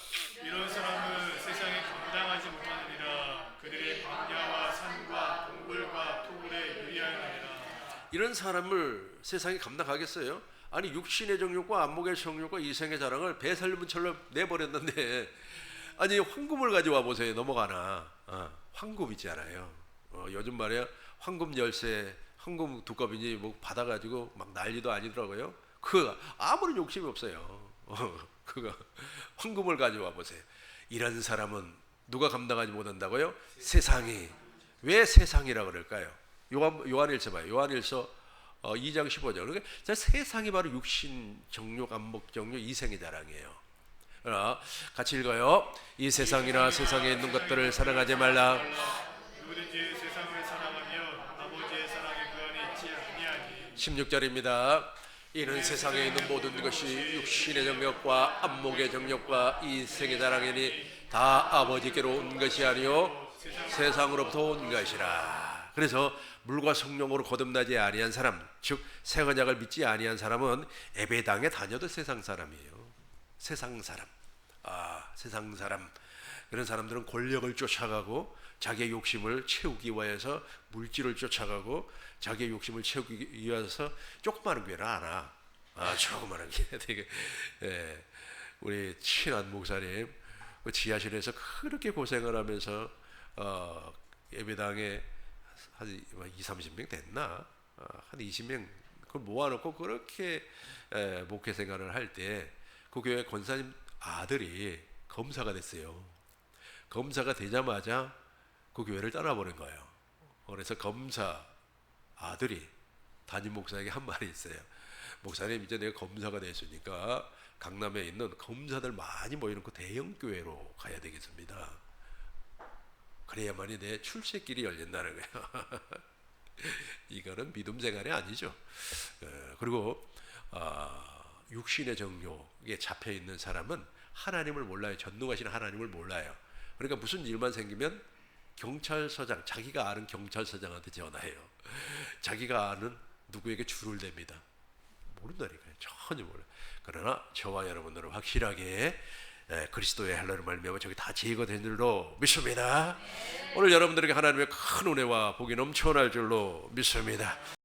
이런 사람은 세상에 감당하지 못하느니라. 그들의 광야와 산과 동굴과 토굴에 유리하느니라. 이런 사람을 세상이 감당하겠어요? 아니 육신의 정욕과 안목의 정욕과 이생의 자랑을 배설물처럼 내버렸는데 아니 황금을 가져와 보세요. 넘어가나. 황금 있잖아요. 요즘 말이야 황금 열쇠 황금 두꺼비니 뭐 받아가지고 막 난리도 아니더라고요. 그 아무런 욕심이 없어요. 그거 황금을 가져와 보세요. 이런 사람은 누가 감당하지 못한다고요? 세상이. 왜 세상이라 그럴까요? 요한일서 봐요. 요한일서 2장 15절. 그러니까 세상이 바로 육신 정욕, 안목 정욕, 이생의 자랑이에요. 같이 읽어요. 이 세상이나 세상에 있는 것들을 사랑하지 말라. 누구든지 세상을 사랑하면 아버지의 사랑이 그 안에 있지 아니하니. 16절입니다. 이는 세상에 있는 모든 것이 육신의 정욕과 안목의 정욕과 이생의 자랑이니 다 아버지께로 온 것이 아니요 세상으로부터 온 것이라. 그래서 물과 성령으로 거듭나지 아니한 사람, 즉 새 언약을 믿지 아니한 사람은 예배당에 다녀도 세상 사람이에요. 세상 사람. 세상 사람. 그런 사람들은 권력을 쫓아가고 자기의 욕심을 채우기 위해서 물질을 쫓아가고 자기의 욕심을 채우기 위해서 조그마한 교회를 안 와. 조그마한 게 되게 우리 친한 목사님 그 지하실에서 그렇게 고생을 하면서 예배당에 한 20-30명 됐나? 한 20명 그걸 모아놓고 그렇게 목회 생활을 할 때 그 교회 권사님 아들이 검사가 됐어요. 검사가 되자마자 그 교회를 떠나버린 거예요. 그래서 검사 아들이 담임 목사에게 한 말이 있어요. 목사님 이제 내가 검사가 됐으니까 강남에 있는 검사들 많이 모이는 그 대형 교회로 가야 되겠습니다. 그래야만이 내 출세길이 열린다는 거예요. 이거는 믿음 생활이 아니죠. 그리고 육신의 정욕에 잡혀 있는 사람은 하나님을 몰라요. 전능하신 하나님을 몰라요. 그러니까 무슨 일만 생기면 경찰서장, 자기가 아는 경찰서장한테 전화해요. 자기가 아는 누구에게 줄을 댑니다. 모른다니까요. 전혀 몰라요. 그러나 저와 여러분들은 확실하게 그리스도의 헬라를 말미암아 저기 다 제거된 줄로 믿습니다. 오늘 여러분들에게 하나님의 큰 은혜와 복이 넘쳐날 줄로 믿습니다.